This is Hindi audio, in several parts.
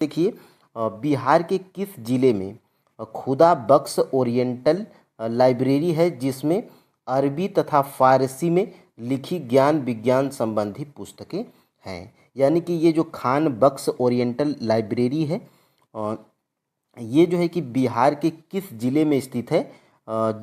देखिए बिहार के किस जिले में खुदा बख्श ओरिएंटल लाइब्रेरी है जिसमें अरबी तथा फारसी में लिखी ज्ञान विज्ञान संबंधी पुस्तकें हैं। यानी कि ये जो खान बख्श ओरिएंटल लाइब्रेरी है ये जो है कि बिहार के किस जिले में स्थित है।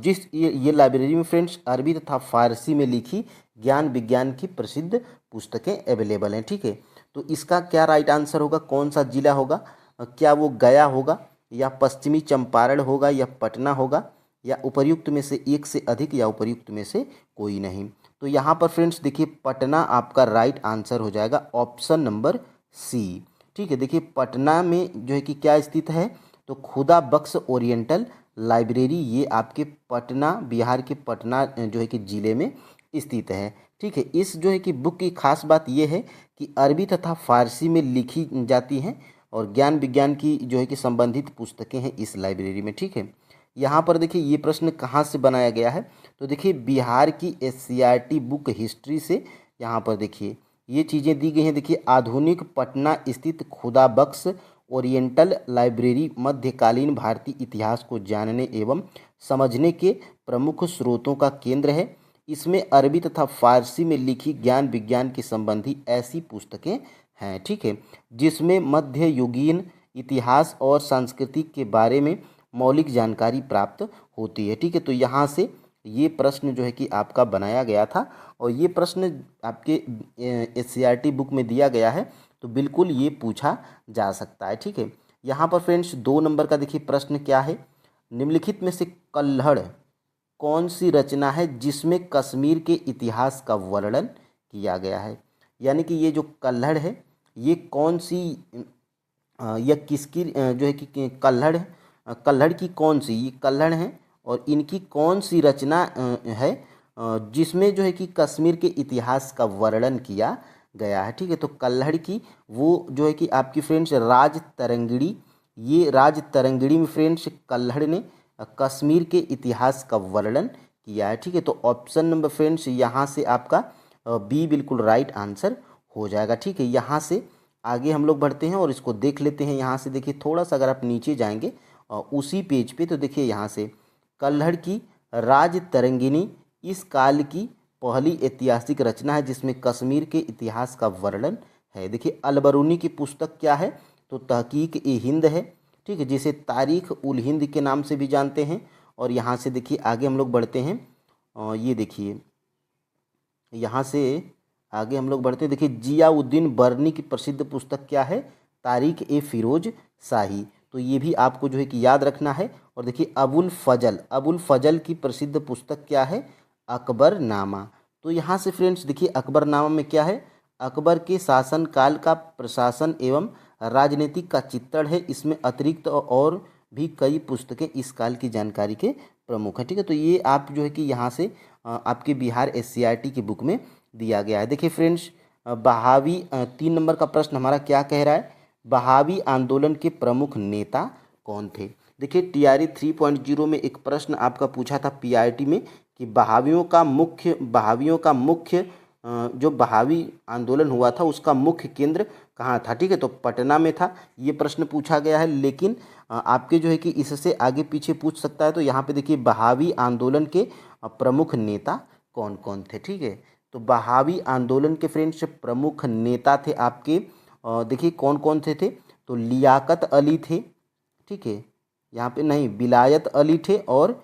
जिस ये लाइब्रेरी में फ्रेंड्स अरबी तथा फारसी में लिखी ज्ञान विज्ञान की प्रसिद्ध पुस्तकें अवेलेबल हैं। ठीक है, तो इसका क्या राइट आंसर होगा, कौन सा जिला होगा? क्या वो गया होगा या पश्चिमी चंपारण होगा या पटना होगा या उपर्युक्त में से एक से अधिक या उपर्युक्त में से कोई नहीं? तो यहाँ पर फ्रेंड्स देखिए पटना आपका राइट आंसर हो जाएगा, ऑप्शन नंबर सी। ठीक है, देखिए पटना में जो है कि क्या स्थित है, तो खुदा बख्श ओरिएंटल लाइब्रेरी ये आपके पटना, बिहार के पटना जो है कि ज़िले में स्थित है। ठीक है, इस जो है कि बुक की खास बात ये है कि अरबी तथा फारसी में लिखी जाती हैं और ज्ञान विज्ञान की जो है कि संबंधित पुस्तकें हैं इस लाइब्रेरी में। ठीक है, यहाँ पर देखिए ये प्रश्न कहाँ से बनाया गया है, तो देखिए बिहार की एससीईआरटी बुक हिस्ट्री से यहाँ पर देखिए ये चीज़ें दी गई हैं। देखिए आधुनिक पटना स्थित खुदा बख्श ओरिएंटल लाइब्रेरी मध्यकालीन भारतीय इतिहास को जानने एवं समझने के प्रमुख स्रोतों का केंद्र है। इसमें अरबी तथा फारसी में लिखी ज्ञान विज्ञान के संबंधी ऐसी पुस्तकें हैं। ठीक है, जिसमें मध्य युगीन इतिहास और संस्कृति के बारे में मौलिक जानकारी प्राप्त होती है। ठीक है, तो यहाँ से ये प्रश्न जो है कि आपका बनाया गया था और ये प्रश्न आपके एससीईआरटी बुक में दिया गया है, तो बिल्कुल ये पूछा जा सकता है। ठीक है, यहाँ पर फ्रेंड्स 2 नंबर का देखिए प्रश्न क्या है, निम्नलिखित में से कल्हड़ कौन सी रचना है जिसमें कश्मीर के इतिहास का वर्णन किया गया है? यानी कि ये जो कल्हड़ है ये कौन सी या किसकी जो है कि कल्हड़ है, कल्हड़ की कौन सी ये कल्हड़ हैं और इनकी कौन सी रचना है जिसमें जो है कि कश्मीर के इतिहास का वर्णन किया गया है? ठीक है, तो कल्हड़ की वो जो है कि आपकी फ्रेंड्स राज तरंगिणी, ये राज तरंगिणी में फ्रेंड्स कल्हड़ ने कश्मीर के इतिहास का वर्णन किया है। ठीक है, तो ऑप्शन नंबर फ्रेंड्स यहाँ से आपका बी बिल्कुल राइट आंसर हो जाएगा। ठीक है, यहाँ से आगे हम लोग बढ़ते हैं और इसको देख लेते हैं। यहाँ से देखिए थोड़ा सा अगर आप नीचे जाएंगे उसी पेज पे, तो देखिए यहाँ से कल्हड़ की राज तरंगिणी इस काल की पहली ऐतिहासिक रचना है जिसमें कश्मीर के इतिहास का वर्णन है। देखिए अलबरूनी की पुस्तक क्या है, तो तहकीक ए हिंद है। ठीक है, जिसे तारीख उल हिंद के नाम से भी जानते हैं। और यहाँ से देखिए आगे हम लोग बढ़ते हैं, ये देखिए यहाँ से आगे हम लोग बढ़ते हैं। देखिए जियाउद्दीन बर्नी की प्रसिद्ध पुस्तक क्या है, तारीख ए फिरोज शाही, तो ये भी आपको जो है कि याद रखना है। और देखिए अबुल फजल की प्रसिद्ध पुस्तक क्या है, अकबरनामा। तो यहाँ से फ्रेंड्स देखिए अकबरनामा में क्या है, अकबर के शासनकाल का प्रशासन एवं राजनीतिक का चित्रण है। इसमें अतिरिक्त और भी कई पुस्तकें इस काल की जानकारी के प्रमुख हैं। ठीक है, तो ये आप जो है कि यहाँ से आपके बिहार एससीईआरटी की बुक में दिया गया है। देखिए फ्रेंड्स बहावी 3 नंबर का प्रश्न हमारा क्या कह रहा है, बहावी आंदोलन के प्रमुख नेता कौन थे? देखिए टीआरई 3.0 में एक प्रश्न आपका पूछा था पीआईटी में कि बहावियों का मुख्य जो बहावी आंदोलन हुआ था उसका मुख्य केंद्र कहाँ था? ठीक है, तो पटना में था, ये प्रश्न पूछा गया है। लेकिन आपके जो है कि इससे आगे पीछे पूछ सकता है। तो यहाँ पे देखिए बहावी आंदोलन के प्रमुख नेता कौन कौन थे? ठीक है, तो बहावी आंदोलन के फ्रेंड्स प्रमुख नेता थे आपके देखिए कौन कौन थे, तो लियाकत अली थे। ठीक है, यहाँ पे नहीं, विलायत अली थे और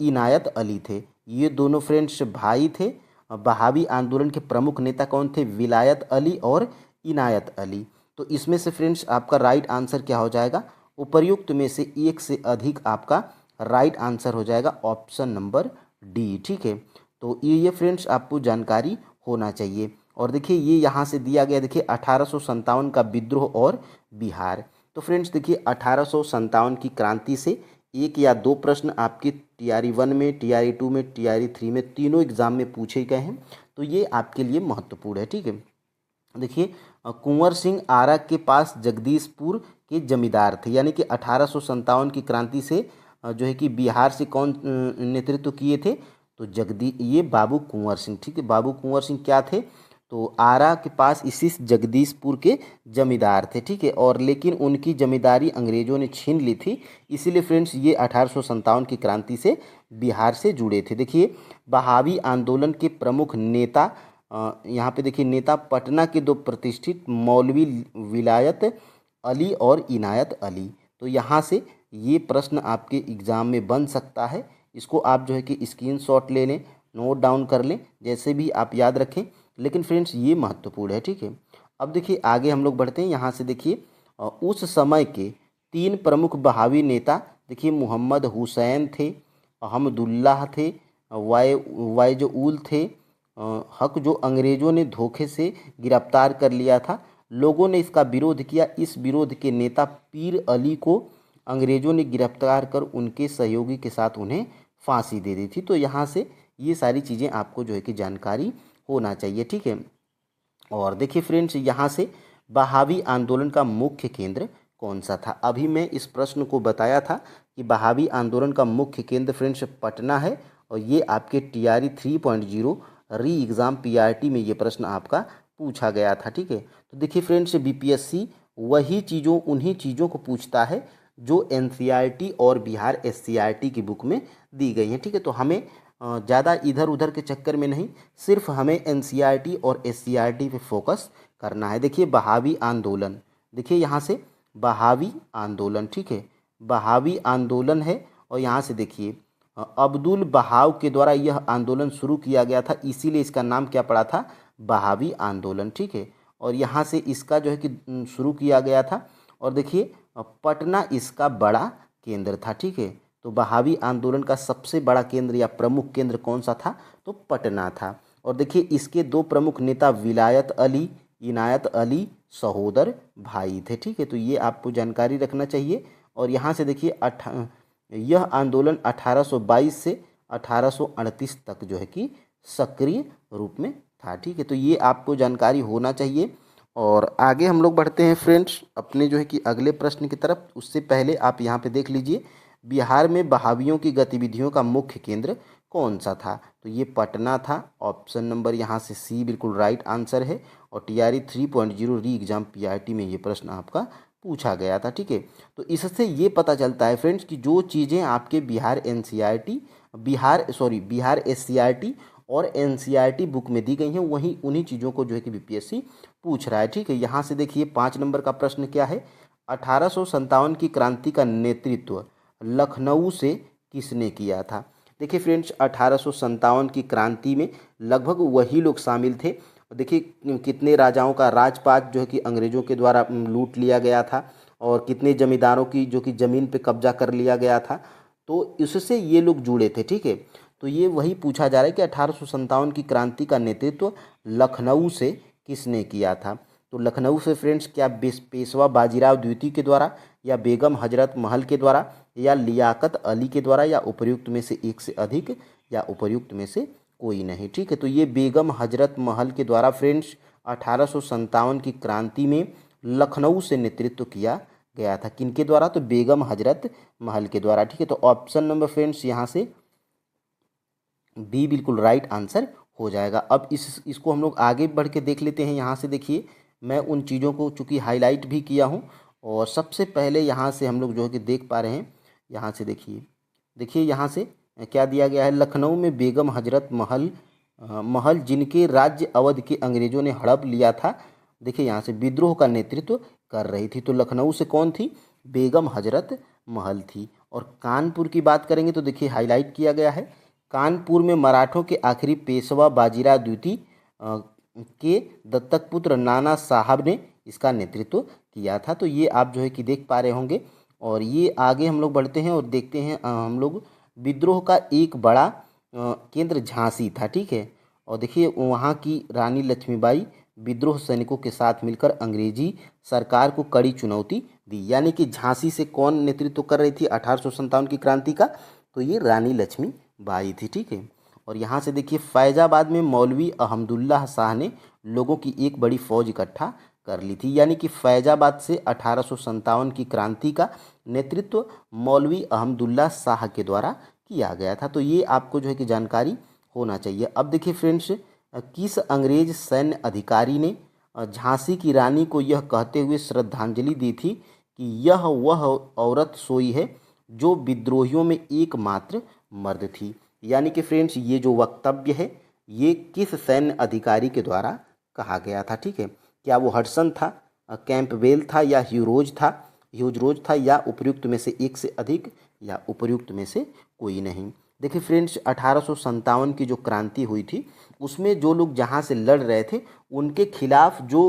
इनायत अली थे, ये दोनों फ्रेंड्स भाई थे। बहावी आंदोलन के प्रमुख नेता कौन थे, विलायत अली और इनायत अली। तो इसमें से फ्रेंड्स आपका राइट आंसर क्या हो जाएगा, उपर्युक्त में से एक से अधिक आपका राइट आंसर हो जाएगा, ऑप्शन नंबर डी। ठीक है, तो ये फ्रेंड्स आपको जानकारी होना चाहिए। और देखिए ये यहाँ से दिया गया, देखिए 1857 का विद्रोह और बिहार। तो फ्रेंड्स देखिए 1857 की क्रांति से एक या दो प्रश्न आपके टीआरई 1 में, टीआरई 2 में, टीआरई 3 में, तीनों एग्जाम में पूछे गए हैं, तो ये आपके लिए महत्वपूर्ण है। ठीक है, देखिए कुंवर सिंह आरा के पास जगदीशपुर के जमींदार थे। यानी कि 1857 की क्रांति से जो है कि बिहार से कौन नेतृत्व किए थे, तो ये बाबू कुंवर सिंह। ठीक है, बाबू कुंवर सिंह क्या थे, तो आरा के पास इसी जगदीशपुर के जमींदार थे, ठीक है, और लेकिन उनकी जमींदारी अंग्रेजों ने छीन ली थी। इसीलिए फ्रेंड्स ये 1857 की क्रांति से बिहार से जुड़े थे। देखिए बहावी आंदोलन के प्रमुख नेता, यहाँ पे देखिए नेता पटना के दो प्रतिष्ठित मौलवी विलायत अली और इनायत अली। तो यहाँ से ये प्रश्न आपके एग्ज़ाम में बन सकता है। इसको आप जो है कि स्क्रीनशॉट ले लें, नोट डाउन कर लें, जैसे भी आप याद रखें, लेकिन फ्रेंड्स ये महत्वपूर्ण है, ठीक है। अब देखिए आगे हम लोग बढ़ते हैं। यहाँ से देखिए उस समय के 3 प्रमुख बहावी नेता, देखिए मोहम्मद हुसैन थे, अहमदुल्लाह थे, वाइजउल थे, हक, जो अंग्रेज़ों ने धोखे से गिरफ्तार कर लिया था। लोगों ने इसका विरोध किया। इस विरोध के नेता पीर अली को अंग्रेज़ों ने गिरफ्तार कर उनके सहयोगी के साथ उन्हें फांसी दे दी थी। तो यहाँ से ये सारी चीज़ें आपको जो है कि जानकारी होना चाहिए, ठीक है। और देखिए फ्रेंड्स यहाँ से बहावी आंदोलन का मुख्य केंद्र कौन सा था। अभी मैं इस प्रश्न को बताया था कि बहावी आंदोलन का मुख्य केंद्र फ्रेंड्स पटना है, और ये आपके TRE 3.0 री एग्ज़ाम PRT में ये प्रश्न आपका पूछा गया था, ठीक है। तो देखिए फ्रेंड्स BPSC उन्हीं चीज़ों को पूछता है जो NCERT और बिहार SCERT की बुक में दी गई हैं, ठीक है। तो हमें ज़्यादा इधर उधर के चक्कर में नहीं, सिर्फ हमें NCERT और SCERT पे फोकस करना है। देखिए बहावी आंदोलन, देखिए यहाँ से बहावी आंदोलन, ठीक है, बहावी आंदोलन है। और यहाँ से देखिए अब्दुल बहाव के द्वारा यह आंदोलन शुरू किया गया था, इसीलिए इसका नाम क्या पड़ा था, बहावी आंदोलन, ठीक है। और यहाँ से इसका जो है कि शुरू किया गया था। और देखिए पटना इसका बड़ा केंद्र था, ठीक है। तो बहावी आंदोलन का सबसे बड़ा केंद्र या प्रमुख केंद्र कौन सा था, तो पटना था। और देखिए इसके 2 प्रमुख नेता विलायत अली, इनायत अली सहोदर भाई थे, ठीक है। तो ये आपको जानकारी रखना चाहिए। और यहाँ से देखिए यह आंदोलन 1822 से 1838 तक जो है कि सक्रिय रूप में था, ठीक है। तो ये आपको जानकारी होना चाहिए। और आगे हम लोग बढ़ते हैं फ्रेंड्स अपने जो है कि अगले प्रश्न की तरफ। उससे पहले आप यहाँ पे देख लीजिए बिहार में बहावियों की गतिविधियों का मुख्य केंद्र कौन सा था। तो ये पटना था। ऑप्शन नंबर यहाँ से C बिल्कुल राइट आंसर है। और TRE 3.0 री एग्ज़ाम PRT में ये प्रश्न आपका पूछा गया था, ठीक है। तो इससे ये पता चलता है फ्रेंड्स कि जो चीज़ें आपके बिहार SCERT और NCERT बुक में दी गई हैं वहीं उन्हीं चीज़ों को जो है कि BPSC पूछ रहा है, ठीक है। यहाँ से देखिए 5 नंबर का प्रश्न क्या है, 1857 की क्रांति का नेतृत्व लखनऊ से किसने किया था। देखिए फ्रेंड्स 1857 की क्रांति में लगभग वही लोग शामिल थे। देखिए कितने राजाओं का राजपाट जो है कि अंग्रेज़ों के द्वारा लूट लिया गया था, और कितने जमींदारों की जो कि ज़मीन पे कब्जा कर लिया गया था। तो इससे ये लोग जुड़े थे, ठीक है। तो ये वही पूछा जा रहा है कि 1857 की क्रांति का नेतृत्व लखनऊ से किसने किया था। तो लखनऊ से फ्रेंड्स क्या पेशवा बाजीराव द्वितीय के द्वारा, या बेगम हजरत महल के द्वारा, या लियाकत अली के द्वारा, या उपर्युक्त में से एक से अधिक, या उपर्युक्त में से कोई नहीं, ठीक है। तो ये बेगम हजरत महल के द्वारा फ्रेंड्स 1857 की क्रांति में लखनऊ से नेतृत्व किया गया था। किनके द्वारा, तो बेगम हजरत महल के द्वारा, ठीक है। तो ऑप्शन नंबर फ्रेंड्स यहाँ से B बिल्कुल राइट आंसर हो जाएगा। अब इसको हम लोग आगे बढ़ के देख लेते हैं। यहाँ से देखिए मैं उन चीज़ों को चूँकि हाईलाइट भी किया हूँ, और सबसे पहले यहाँ से हम लोग जो है कि देख पा रहे हैं। यहाँ से देखिए यहाँ से क्या दिया गया है, लखनऊ में बेगम हजरत महल जिनके राज्य अवध के अंग्रेज़ों ने हड़प लिया था, देखिए यहाँ से विद्रोह का नेतृत्व कर रही थी। तो लखनऊ से कौन थी, बेगम हजरत महल थी। और कानपुर की बात करेंगे तो देखिए हाईलाइट किया गया है, कानपुर में मराठों के आखिरी पेशवा बाजीराव द्वितीय के दत्तक पुत्र नाना साहब ने इसका नेतृत्व किया था। तो ये आप जो है कि देख पा रहे होंगे। और ये आगे हम लोग बढ़ते हैं और देखते हैं हम लोग विद्रोह का एक बड़ा केंद्र झांसी था, ठीक है। और देखिए वहाँ की रानी लक्ष्मीबाई विद्रोह सैनिकों के साथ मिलकर अंग्रेजी सरकार को कड़ी चुनौती दी। यानी कि झांसी से कौन नेतृत्व कर रही थी 1857 की क्रांति का, तो ये रानी लक्ष्मीबाई थी, ठीक है। और यहाँ से देखिए फैजाबाद में मौलवी अहमदुल्लाह शाह ने लोगों की एक बड़ी फौज इकट्ठा कर ली थी। यानी कि फैजाबाद से 1857 की क्रांति का नेतृत्व मौलवी अहमदुल्लाह शाह के द्वारा किया गया था। तो ये आपको जो है कि जानकारी होना चाहिए। अब देखिए फ्रेंड्स किस अंग्रेज सैन्य अधिकारी ने झांसी की रानी को यह कहते हुए श्रद्धांजलि दी थी कि यह वह औरत सोई है जो विद्रोहियों में एकमात्र मर्द थी। यानी कि फ्रेंड्स ये जो वक्तव्य है ये किस सैन्य अधिकारी के द्वारा कहा गया था, ठीक है। क्या वो हडसन था, कैंपबेल था, या ह्यूज रोज था, या उपर्युक्त में से एक से अधिक, या उपर्युक्त में से कोई नहीं। देखिए फ्रेंड्स 1857 की जो क्रांति हुई थी उसमें जो लोग जहाँ से लड़ रहे थे उनके खिलाफ जो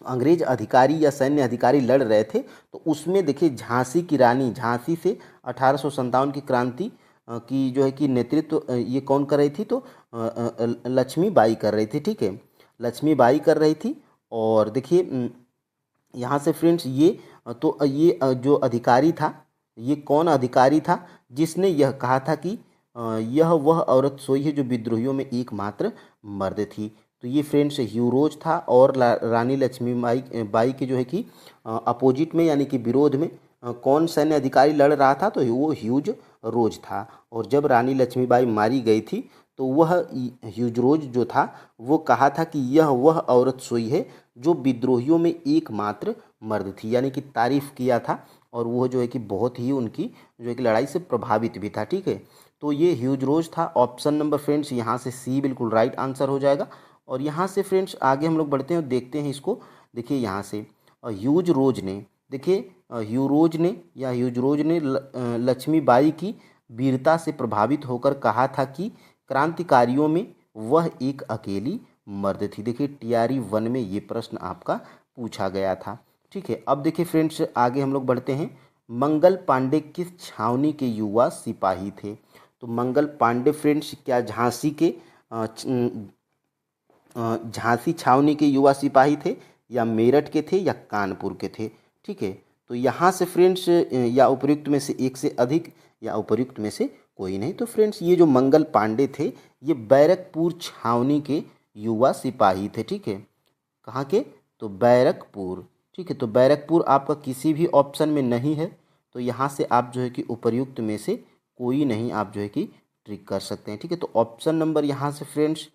अंग्रेज अधिकारी या सैन्य अधिकारी लड़ रहे थे, तो उसमें देखिए झांसी की रानी, झांसी से 1857 की क्रांति की जो है कि नेतृत्व ये कौन कर रही थी, तो लक्ष्मीबाई कर रही थी, ठीक है। लक्ष्मीबाई कर रही थी। और देखिए यहाँ से फ्रेंड्स ये जो अधिकारी था, ये कौन अधिकारी था जिसने यह कहा था कि यह वह औरत सोई है जो विद्रोहियों में एकमात्र मर्द थी। तो ये फ्रेंड्स ह्यूरोज था। और रानी लक्ष्मीबाई बाई के जो है कि अपोजिट में यानी कि विरोध में कौन सैन्य अधिकारी लड़ रहा था, तो वो ह्यूज रोज था। और जब रानी लक्ष्मीबाई मारी गई थी तो वह ह्यूज रोज जो था वो कहा था कि यह वह औरत सोई है जो विद्रोहियों में एकमात्र मर्द थी, यानी कि तारीफ किया था। और वो जो है कि बहुत ही उनकी जो है कि लड़ाई से प्रभावित भी था, ठीक है। तो ये ह्यूज रोज था। ऑप्शन नंबर फ्रेंड्स यहाँ से सी बिल्कुल राइट आंसर हो जाएगा। और यहाँ से फ्रेंड्स आगे हम लोग बढ़ते हैं और देखते हैं इसको। देखिए यहाँ से ह्यूज रोज ने, देखिए ह्यूज रोज ने लक्ष्मीबाई की वीरता से प्रभावित होकर कहा था कि क्रांतिकारियों में वह एक अकेली मर्द थी। देखिए टीआरई 1 में ये प्रश्न आपका पूछा गया था, ठीक है। अब देखिए फ्रेंड्स आगे हम लोग बढ़ते हैं। मंगल पांडे किस छावनी के युवा सिपाही थे? तो मंगल पांडे फ्रेंड्स क्या झांसी के झांसी छावनी के युवा सिपाही थे, या मेरठ के थे, या कानपुर के थे, ठीक है। तो यहाँ से फ्रेंड्स या उपर्युक्त में से एक से अधिक, या उपर्युक्त में से कोई नहीं। तो फ्रेंड्स ये जो मंगल पांडे थे ये बैरकपुर छावनी के युवा सिपाही थे, ठीक है। कहाँ के? तो बैरकपुर, ठीक है। तो बैरकपुर आपका किसी भी ऑप्शन में नहीं है, तो यहाँ से आप जो है कि उपर्युक्त में से कोई नहीं आप जो है कि ट्रिक कर सकते हैं, ठीक है। तो ऑप्शन नंबर यहाँ से फ्रेंड्स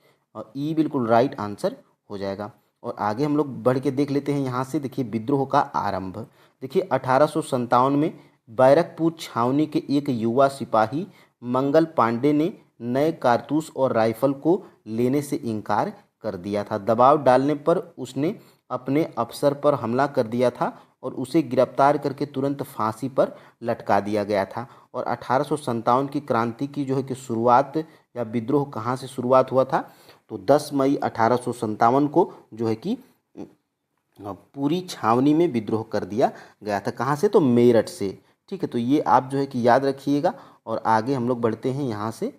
ई बिल्कुल राइट आंसर हो जाएगा। और आगे हम लोग बढ़ के देख लेते हैं। यहाँ से देखिए विद्रोह का आरंभ। देखिए 1857 में बैरकपुर छावनी के एक युवा सिपाही मंगल पांडे ने नए कारतूस और राइफल को लेने से इनकार कर दिया था। दबाव डालने पर उसने अपने अफसर पर हमला कर दिया था और उसे गिरफ्तार करके तुरंत फांसी पर लटका दिया गया था। और 1857 की क्रांति की जो है कि शुरुआत या विद्रोह कहाँ से शुरुआत हुआ था? तो 10 मई 1857 को जो है कि पूरी छावनी में विद्रोह कर दिया गया था। कहाँ से? तो मेरठ से, ठीक है। तो ये आप जो है कि याद रखिएगा। और आगे हम लोग बढ़ते हैं यहाँ से।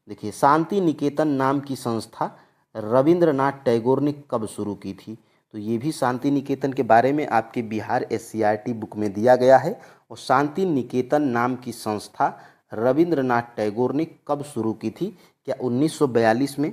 देखिए शांति निकेतन नाम की संस्था रविंद्रनाथ टैगोर ने कब शुरू की थी? तो ये भी शांति निकेतन के बारे में आपके बिहार SCRT बुक में दिया गया है। और शांति निकेतन नाम की संस्था रविंद्रनाथ टैगोर ने कब शुरू की थी? क्या 1942 में,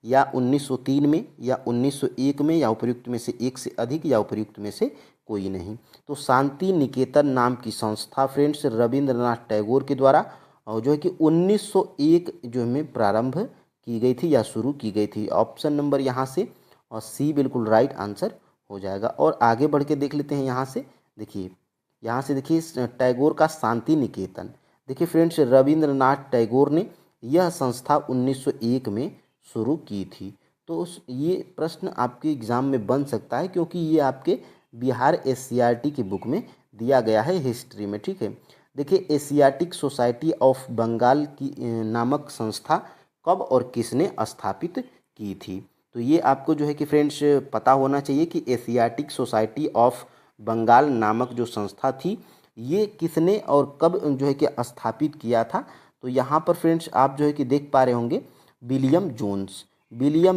या 1903 में, या 1901 में, या उपर्युक्त में से एक से अधिक, या उपर्युक्त में से कोई नहीं। तो शांति निकेतन नाम की संस्था फ्रेंड्स रविंद्रनाथ टैगोर के द्वारा और जो है कि 1901 जो में प्रारंभ की गई थी या शुरू की गई थी। ऑप्शन नंबर यहाँ से और सी बिल्कुल राइट आंसर हो जाएगा। और आगे बढ़ के देख लेते हैं यहाँ से। देखिए यहाँ से देखिए टैगोर का शांति निकेतन। देखिए फ्रेंड्स रविंद्रनाथ टैगोर ने यह संस्था 1901 में शुरू की थी। तो ये प्रश्न आपके एग्ज़ाम में बन सकता है क्योंकि ये आपके बिहार SCRT की बुक में दिया गया है हिस्ट्री में, ठीक है। देखिए एशियाटिक सोसाइटी ऑफ बंगाल की नामक संस्था कब और किसने स्थापित की थी? तो ये आपको जो है कि फ्रेंड्स पता होना चाहिए कि एशियाटिक सोसाइटी ऑफ बंगाल नामक जो संस्था थी ये किसने और कब जो है कि स्थापित किया था? तो यहाँ पर फ्रेंड्स आप जो है कि देख पा रहे होंगे विलियम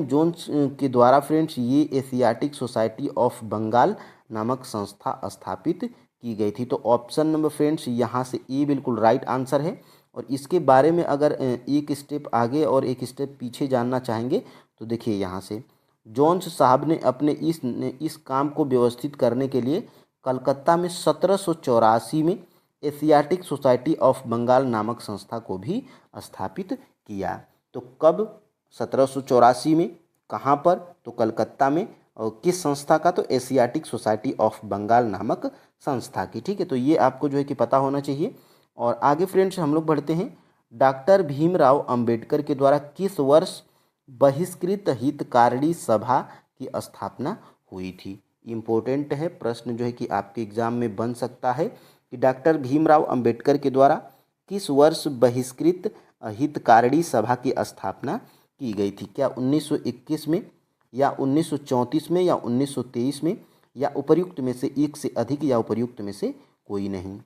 जोन्स के द्वारा फ्रेंड्स ये एशियाटिक सोसाइटी ऑफ बंगाल नामक संस्था स्थापित की गई थी। तो ऑप्शन नंबर फ्रेंड्स यहाँ से ए बिल्कुल राइट आंसर है। और इसके बारे में अगर एक स्टेप आगे और एक स्टेप पीछे जानना चाहेंगे तो देखिए यहाँ से जोन्स साहब ने अपने इस काम को व्यवस्थित करने के लिए कलकत्ता में 1784 में एशियाटिक सोसाइटी ऑफ बंगाल नामक संस्था को भी स्थापित किया। तो कब 1784 में। कहाँ पर? तो कलकत्ता में। और किस संस्था का? तो एशियाटिक सोसाइटी ऑफ बंगाल नामक संस्था की। ठीक है, तो ये आपको जो है कि पता होना चाहिए। और आगे फ्रेंड्स हम लोग बढ़ते हैं। डॉक्टर भीमराव अंबेडकर के द्वारा किस वर्ष बहिष्कृत हितकारिणी सभा की स्थापना हुई थी? इम्पोर्टेंट है, प्रश्न जो है कि आपके एग्जाम में बन सकता है कि डॉक्टर भीमराव अंबेडकर के द्वारा किस वर्ष बहिष्कृत हितकारिणी सभा की स्थापना की गई थी? क्या 1921 में, या 1934 में, या 1923 में, या उपर्युक्त में से एक से अधिक, या उपर्युक्त में से कोई नहीं?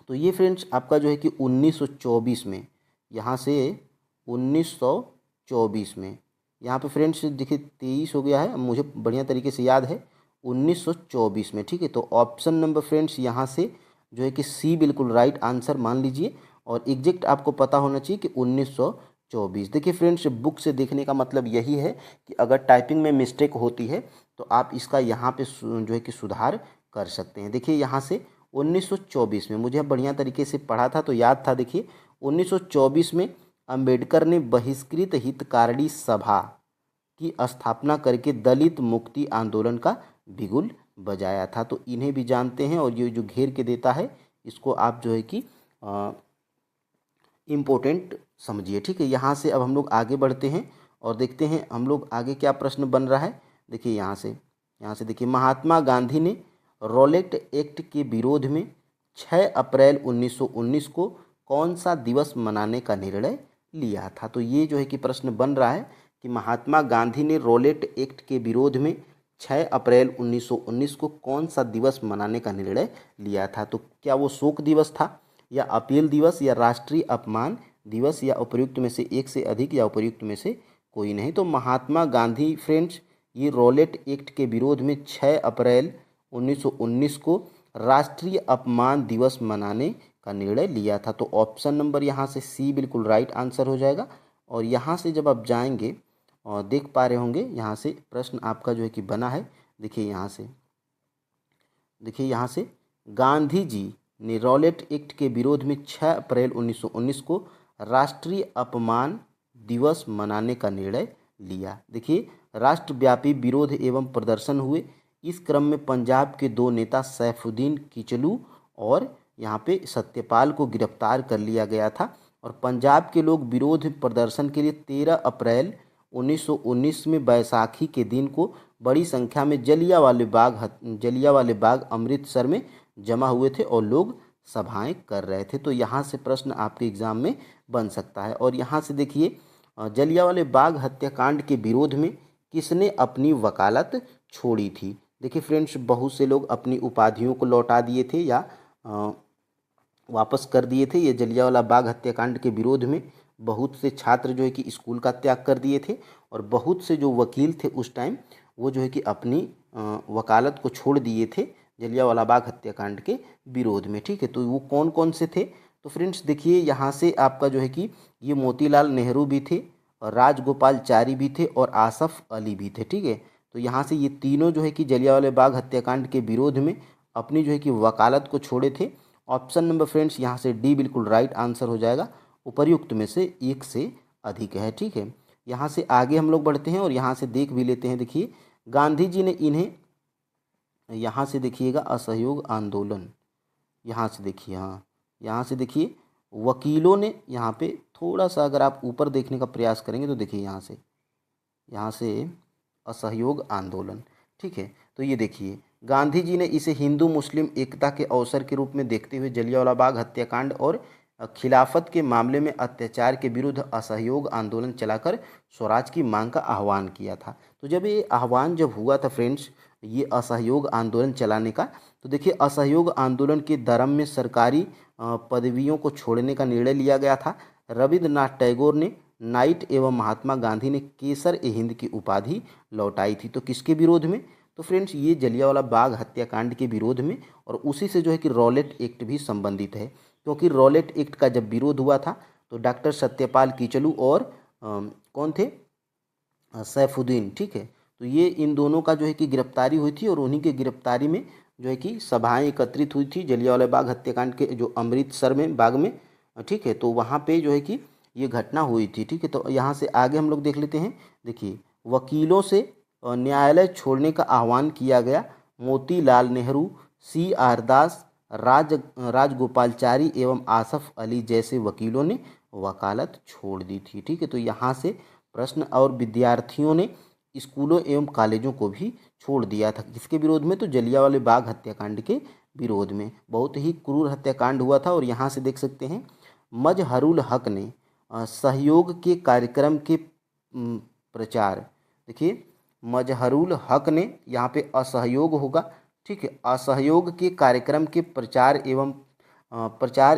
तो ये फ्रेंड्स आपका जो है कि 1924 में, यहाँ से 1924 में, यहाँ पे फ्रेंड्स देखिए 23 हो गया है, मुझे बढ़िया तरीके से याद है 1924 में। ठीक है, तो ऑप्शन नंबर फ्रेंड्स यहाँ से जो है कि सी बिल्कुल राइट आंसर मान लीजिए। और एग्जैक्ट आपको पता होना चाहिए कि 1924। देखिए फ्रेंड्स, बुक से देखने का मतलब यही है कि अगर टाइपिंग में मिस्टेक होती है तो आप इसका यहाँ पे जो है कि सुधार कर सकते हैं। देखिए यहाँ से 1924 में, मुझे बढ़िया तरीके से पढ़ा था तो याद था। देखिए 1924 में अंबेडकर ने बहिष्कृत हितकारिणी सभा की स्थापना करके दलित मुक्ति आंदोलन का बिगुल बजाया था। तो इन्हें भी जानते हैं, और ये जो घेर के देता है इसको आप जो है कि इम्पोर्टेंट समझिए। ठीक है, यहाँ से अब हम लोग आगे बढ़ते हैं और देखते हैं हम लोग आगे क्या प्रश्न बन रहा है। देखिए यहाँ से देखिए, महात्मा गांधी ने रॉलेट एक्ट के विरोध में 6 अप्रैल 1919 को कौन सा दिवस मनाने का निर्णय लिया था? तो ये जो है कि प्रश्न बन रहा है कि महात्मा गांधी ने रॉलेट एक्ट के विरोध में 6 अप्रैल 1919 को कौन सा दिवस मनाने का निर्णय लिया था? तो क्या वो शोक दिवस था, या अपील दिवस, या राष्ट्रीय अपमान दिवस, या उपर्युक्त में से एक से अधिक, या उपर्युक्त में से कोई नहीं? तो महात्मा गांधी फ्रेंड्स ये रॉलेट एक्ट के विरोध में 6 अप्रैल 1919 को राष्ट्रीय अपमान दिवस मनाने का निर्णय लिया था। तो ऑप्शन नंबर यहाँ से सी बिल्कुल राइट आंसर हो जाएगा। और यहाँ से जब आप जाएंगे और देख पा रहे होंगे, यहाँ से प्रश्न आपका जो है कि बना है। देखिए यहाँ से गांधी जी ने रॉलेट एक्ट के विरोध में 6 अप्रैल 1919 को राष्ट्रीय अपमान दिवस मनाने का निर्णय लिया। देखिए राष्ट्रव्यापी विरोध एवं प्रदर्शन हुए। इस क्रम में पंजाब के 2 नेता सैफुद्दीन किचलू और यहाँ पे सत्यपाल को गिरफ्तार कर लिया गया था। और पंजाब के लोग विरोध प्रदर्शन के लिए 13 अप्रैल 1919 में बैसाखी के दिन को बड़ी संख्या में जलियांवाले बाग अमृतसर में जमा हुए थे और लोग सभाएं कर रहे थे। तो यहाँ से प्रश्न आपके एग्जाम में बन सकता है। और यहाँ से देखिए, जलियांवाले बाग हत्याकांड के विरोध में किसने अपनी वकालत छोड़ी थी? देखिए फ्रेंड्स, बहुत से लोग अपनी उपाधियों को लौटा दिए थे या वापस कर दिए थे। ये जलियांवाला बाग हत्याकांड के विरोध में बहुत से छात्र जो है कि स्कूल का त्याग कर दिए थे, और बहुत से जो वकील थे उस टाइम वो जो है कि अपनी वकालत को छोड़ दिए थे जलियांवाला बाग हत्याकांड के विरोध में। ठीक है, तो वो कौन कौन से थे? तो फ्रेंड्स देखिए, यहाँ से आपका जो है कि ये मोतीलाल नेहरू भी थे, और राजगोपालचारी भी थे, और आसफ अली भी थे। ठीक है, तो यहाँ से ये तीनों जो है कि जलियांवाला बाग हत्याकांड के विरोध में अपनी जो है कि वकालत को छोड़े थे। ऑप्शन नंबर फ्रेंड्स यहाँ से डी बिल्कुल राइट आंसर हो जाएगा, उपर्युक्त में से एक से अधिक है। ठीक है, यहाँ से आगे हम लोग बढ़ते हैं और यहाँ से देख भी लेते हैं। देखिए गांधी जी ने इन्हें, यहाँ से देखिएगा असहयोग आंदोलन, यहाँ से देखिए, हाँ यहाँ से देखिए वकीलों ने, यहाँ पे थोड़ा सा अगर आप ऊपर देखने का प्रयास करेंगे तो देखिए यहाँ से असहयोग आंदोलन। ठीक है, तो ये देखिए गांधी जी ने इसे हिंदू मुस्लिम एकता के अवसर के रूप में देखते हुए जलियांवाला बाग हत्याकांड और खिलाफत के मामले में अत्याचार के विरुद्ध असहयोग आंदोलन चलाकर स्वराज की मांग का आह्वान किया था। तो जब ये आह्वान जब हुआ था फ्रेंड्स, ये असहयोग आंदोलन चलाने का, तो देखिए असहयोग आंदोलन के दरम में सरकारी पदवियों को छोड़ने का निर्णय लिया गया था। रविंद्रनाथ टैगोर ने नाइट एवं महात्मा गांधी ने केसर-ए-हिंद की उपाधि लौटाई थी। तो किसके विरोध में? तो फ्रेंड्स ये जलियांवाला बाग हत्याकांड के विरोध में, और उसी से जो है कि रॉलेट एक्ट भी संबंधित है, क्योंकि रॉलेट एक्ट का जब विरोध हुआ था तो डॉक्टर सत्यपाल किचलू और कौन थे? सैफुद्दीन। ठीक है, तो ये इन दोनों का जो है कि गिरफ्तारी हुई थी, और उन्हीं के गिरफ्तारी में जो है कि सभाएं एकत्रित हुई थी जलियांवाला बाग हत्याकांड के जो अमृतसर में बाग में। ठीक है, तो वहाँ पे जो है कि ये घटना हुई थी। ठीक है, तो यहाँ से आगे हम लोग देख लेते हैं। देखिए, वकीलों से न्यायालय छोड़ने का आह्वान किया गया। मोतीलाल नेहरू, CR दास, राजगोपालचारी एवं आसफ अली जैसे वकीलों ने वकालत छोड़ दी थी। ठीक है, तो यहाँ से प्रश्न, और विद्यार्थियों ने स्कूलों एवं कॉलेजों को भी छोड़ दिया था। किसके विरोध में? तो जलियांवाले बाग हत्याकांड के विरोध में। बहुत ही क्रूर हत्याकांड हुआ था। और यहाँ से देख सकते हैं, मजहरुल हक ने सहयोग के कार्यक्रम के प्रचार, देखिए मजहरुल हक ने, यहाँ पे असहयोग होगा। ठीक है, असहयोग के कार्यक्रम के प्रचार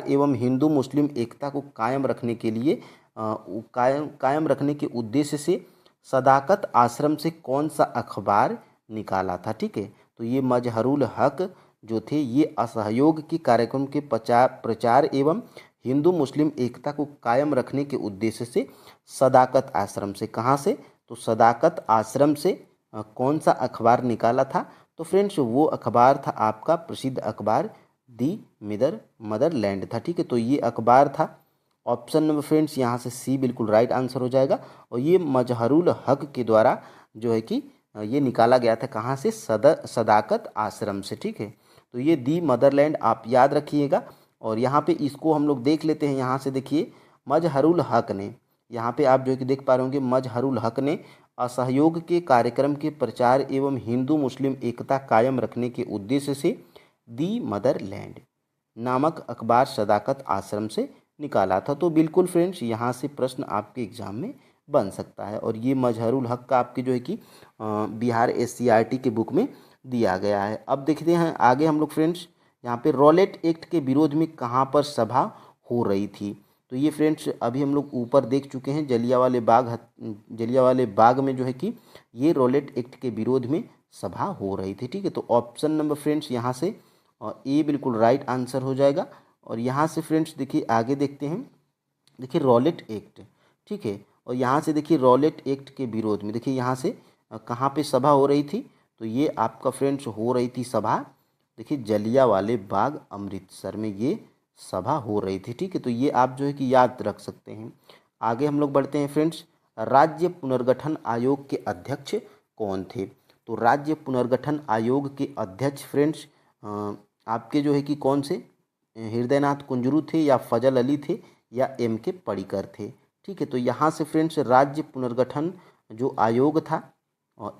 एवं हिंदू मुस्लिम एकता को कायम रखने के लिए कायम रखने के उद्देश्य से सदाकत आश्रम से कौन सा अखबार निकाला था। ठीक है, तो ये मजहरुल हक जो थे, ये असहयोग के कार्यक्रम के प्रचार एवं हिंदू मुस्लिम एकता को कायम रखने के उद्देश्य से सदाकत आश्रम से, कहाँ से? तो सदाकत आश्रम से कौन सा अखबार निकाला था? तो फ्रेंड्स, वो अखबार था आपका प्रसिद्ध अखबार दी मदरलैंड था। ठीक है, तो ये अखबार था। ऑप्शन नंबर फ्रेंड्स यहाँ से सी बिल्कुल राइट आंसर हो जाएगा। और ये मजहरुल हक के द्वारा जो है कि ये निकाला गया था, कहाँ से? सदाकत आश्रम से। ठीक है, तो ये दी मदरलैंड आप याद रखिएगा। और यहाँ पे इसको हम लोग देख लेते हैं। यहाँ से देखिए, मजहरुल हक ने, यहाँ पे आप जो है कि देख पा रहे होंगे, मजहरुल हक ने असहयोग के कार्यक्रम के प्रचार एवं हिंदू मुस्लिम एकता कायम रखने के उद्देश्य से दी मदरलैंड नामक अखबार सदाकत आश्रम से निकाला था। तो बिल्कुल फ्रेंड्स, यहाँ से प्रश्न आपके एग्जाम में बन सकता है। और ये मजहरुल हक का आपके जो है कि बिहार SCRT के बुक में दिया गया है। अब देखते हैं आगे हम लोग फ्रेंड्स, यहाँ पे रॉलेट एक्ट के विरोध में कहाँ पर सभा हो रही थी? तो ये फ्रेंड्स अभी हम लोग ऊपर देख चुके हैं, जलियांवाले बाग में जो है कि ये रॉलेट एक्ट के विरोध में सभा हो रही थी। ठीक है, तो ऑप्शन नंबर फ्रेंड्स यहाँ से ए बिल्कुल राइट आंसर हो जाएगा। और यहाँ से फ्रेंड्स देखिए आगे देखते हैं। देखिए रॉलेट एक्ट, ठीक है, और यहाँ से देखिए रॉलेट एक्ट के विरोध में, देखिए यहाँ से कहाँ पे सभा हो रही थी? तो ये आपका फ्रेंड्स हो रही थी सभा, देखिए जलियांवाले बाग अमृतसर में ये सभा हो रही थी। ठीक है, तो ये आप जो है कि याद रख सकते हैं। आगे हम लोग बढ़ते हैं फ्रेंड्स। राज्य पुनर्गठन आयोग के अध्यक्ष कौन थे? तो राज्य पुनर्गठन आयोग के अध्यक्ष फ्रेंड्स आपके जो है कि कौन से? हृदयनाथ कुंजरू थे, या फजल अली थे, या MK पडिक्कर थे। ठीक है, तो यहाँ से फ्रेंड्स राज्य पुनर्गठन जो आयोग था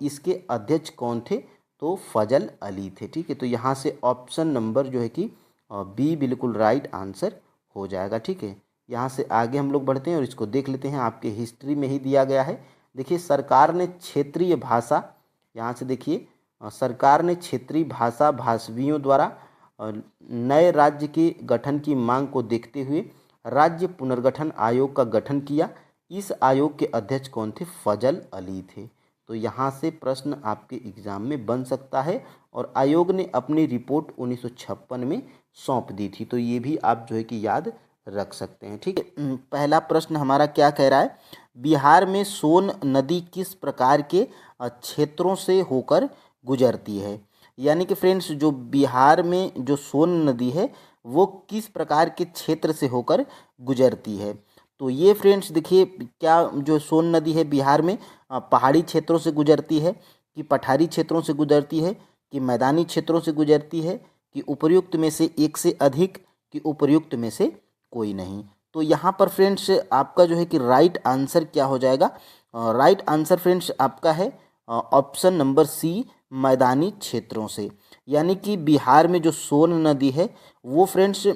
इसके अध्यक्ष कौन थे? तो फजल अली थे। ठीक है, तो यहाँ से ऑप्शन नंबर जो है कि बी बिल्कुल राइट आंसर हो जाएगा। ठीक है, यहाँ से आगे हम लोग बढ़ते हैं और इसको देख लेते हैं, आपके हिस्ट्री में ही दिया गया है। देखिए सरकार ने क्षेत्रीय भाषा, यहाँ से देखिए सरकार ने क्षेत्रीय भाषा भाषवियों द्वारा नए राज्य के गठन की मांग को देखते हुए राज्य पुनर्गठन आयोग का गठन किया। इस आयोग के अध्यक्ष कौन थे? फजल अली थे। तो यहाँ से प्रश्न आपके एग्जाम में बन सकता है। और आयोग ने अपनी रिपोर्ट 1956 में सौंप दी थी। तो ये भी आप जो है कि याद रख सकते हैं। ठीक है, पहला प्रश्न हमारा क्या कह रहा है? बिहार में सोन नदी किस प्रकार के क्षेत्रों से होकर गुजरती है? यानी कि फ्रेंड्स जो बिहार में जो सोन नदी है वो किस प्रकार के क्षेत्र से होकर गुजरती है? तो ये फ्रेंड्स देखिए, क्या जो सोन नदी है बिहार में पहाड़ी क्षेत्रों से गुजरती है, कि पठारी क्षेत्रों से गुजरती है, कि मैदानी क्षेत्रों से गुजरती है, कि उपर्युक्त में से एक से अधिक, कि उपर्युक्त में से कोई नहीं? तो यहाँ पर फ्रेंड्स आपका जो है कि राइट आंसर क्या हो जाएगा? राइट आंसर फ्रेंड्स आपका है ऑप्शन नंबर सी, मैदानी क्षेत्रों से। यानी कि बिहार में जो सोन नदी है वो फ्रेंड्स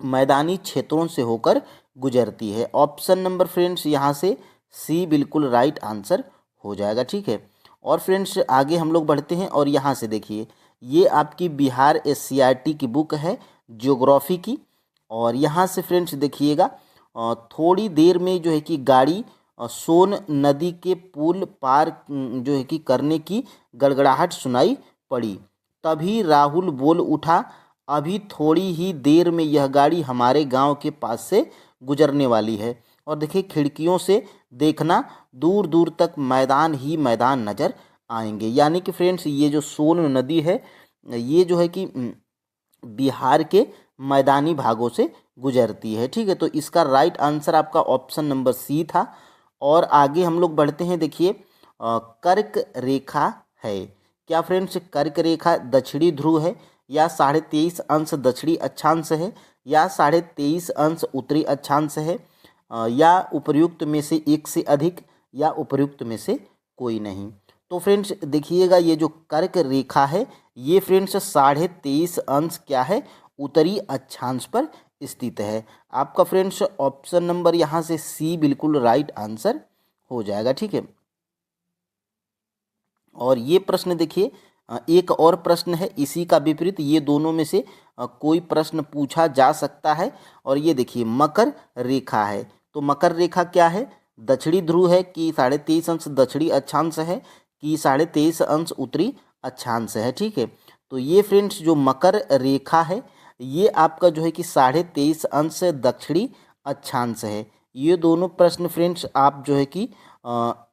मैदानी क्षेत्रों से होकर गुजरती है। ऑप्शन नंबर फ्रेंड्स यहाँ से सी बिल्कुल राइट आंसर हो जाएगा। ठीक है, और फ्रेंड्स आगे हम लोग बढ़ते हैं और यहाँ से देखिए ये आपकी बिहार SCRT की बुक है ज्योग्राफी की। और यहाँ से फ्रेंड्स देखिएगा थोड़ी देर में जो है कि गाड़ी सोन नदी के पुल पार जो है कि करने की गड़गड़ाहट सुनाई पड़ी। तभी राहुल बोल उठा, अभी थोड़ी ही देर में यह गाड़ी हमारे गांव के पास से गुजरने वाली है। और देखिए खिड़कियों से देखना, दूर दूर तक मैदान ही मैदान नज़र आएंगे। यानी कि फ्रेंड्स ये जो सोन नदी है ये जो है कि बिहार के मैदानी भागों से गुजरती है। ठीक है, तो इसका राइट आंसर आपका ऑप्शन नंबर सी था। और आगे हम लोग बढ़ते हैं। देखिए कर्क रेखा है क्या फ्रेंड्स? कर्क रेखा दक्षिणी ध्रुव है, या 23.5 दक्षिणी अक्षांश है, या 23.5 उत्तरी अक्षांश है, या उपर्युक्त में से एक से अधिक, या उपर्युक्त में से कोई नहीं। तो फ्रेंड्स देखिएगा, ये जो कर्क रेखा है ये फ्रेंड्स 23.5 क्या है, उत्तरी अक्षांश पर स्थित है। आपका फ्रेंड्स ऑप्शन नंबर यहाँ से सी बिल्कुल राइट आंसर हो जाएगा। ठीक है, और ये प्रश्न देखिए एक और प्रश्न है इसी का विपरीत, ये दोनों में से कोई प्रश्न पूछा जा सकता है। और ये देखिए मकर रेखा है, तो मकर रेखा क्या है? दक्षिणी ध्रुव है कि 23.5 दक्षिणी अक्षांश है कि 23.5 उत्तरी अक्षांश है। ठीक है, तो ये फ्रेंड्स जो मकर रेखा है ये आपका जो है कि 23.5 दक्षिणी अक्षांश है। ये दोनों प्रश्न फ्रेंड्स आप जो है कि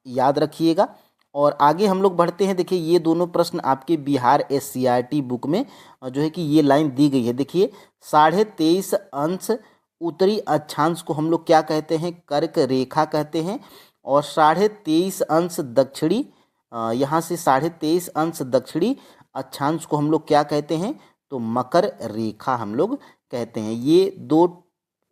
याद रखिएगा। और आगे हम लोग बढ़ते हैं। देखिए ये दोनों प्रश्न आपके बिहार SCRT बुक में जो है कि ये लाइन दी गई है। देखिए 23.5 उत्तरी अक्षांश को हम लोग क्या कहते हैं? कर्क रेखा कहते हैं। और 23.5 दक्षिणी, यहाँ से 23.5 दक्षिणी अक्षांश को हम लोग क्या कहते हैं? तो मकर रेखा हम लोग कहते हैं। ये दो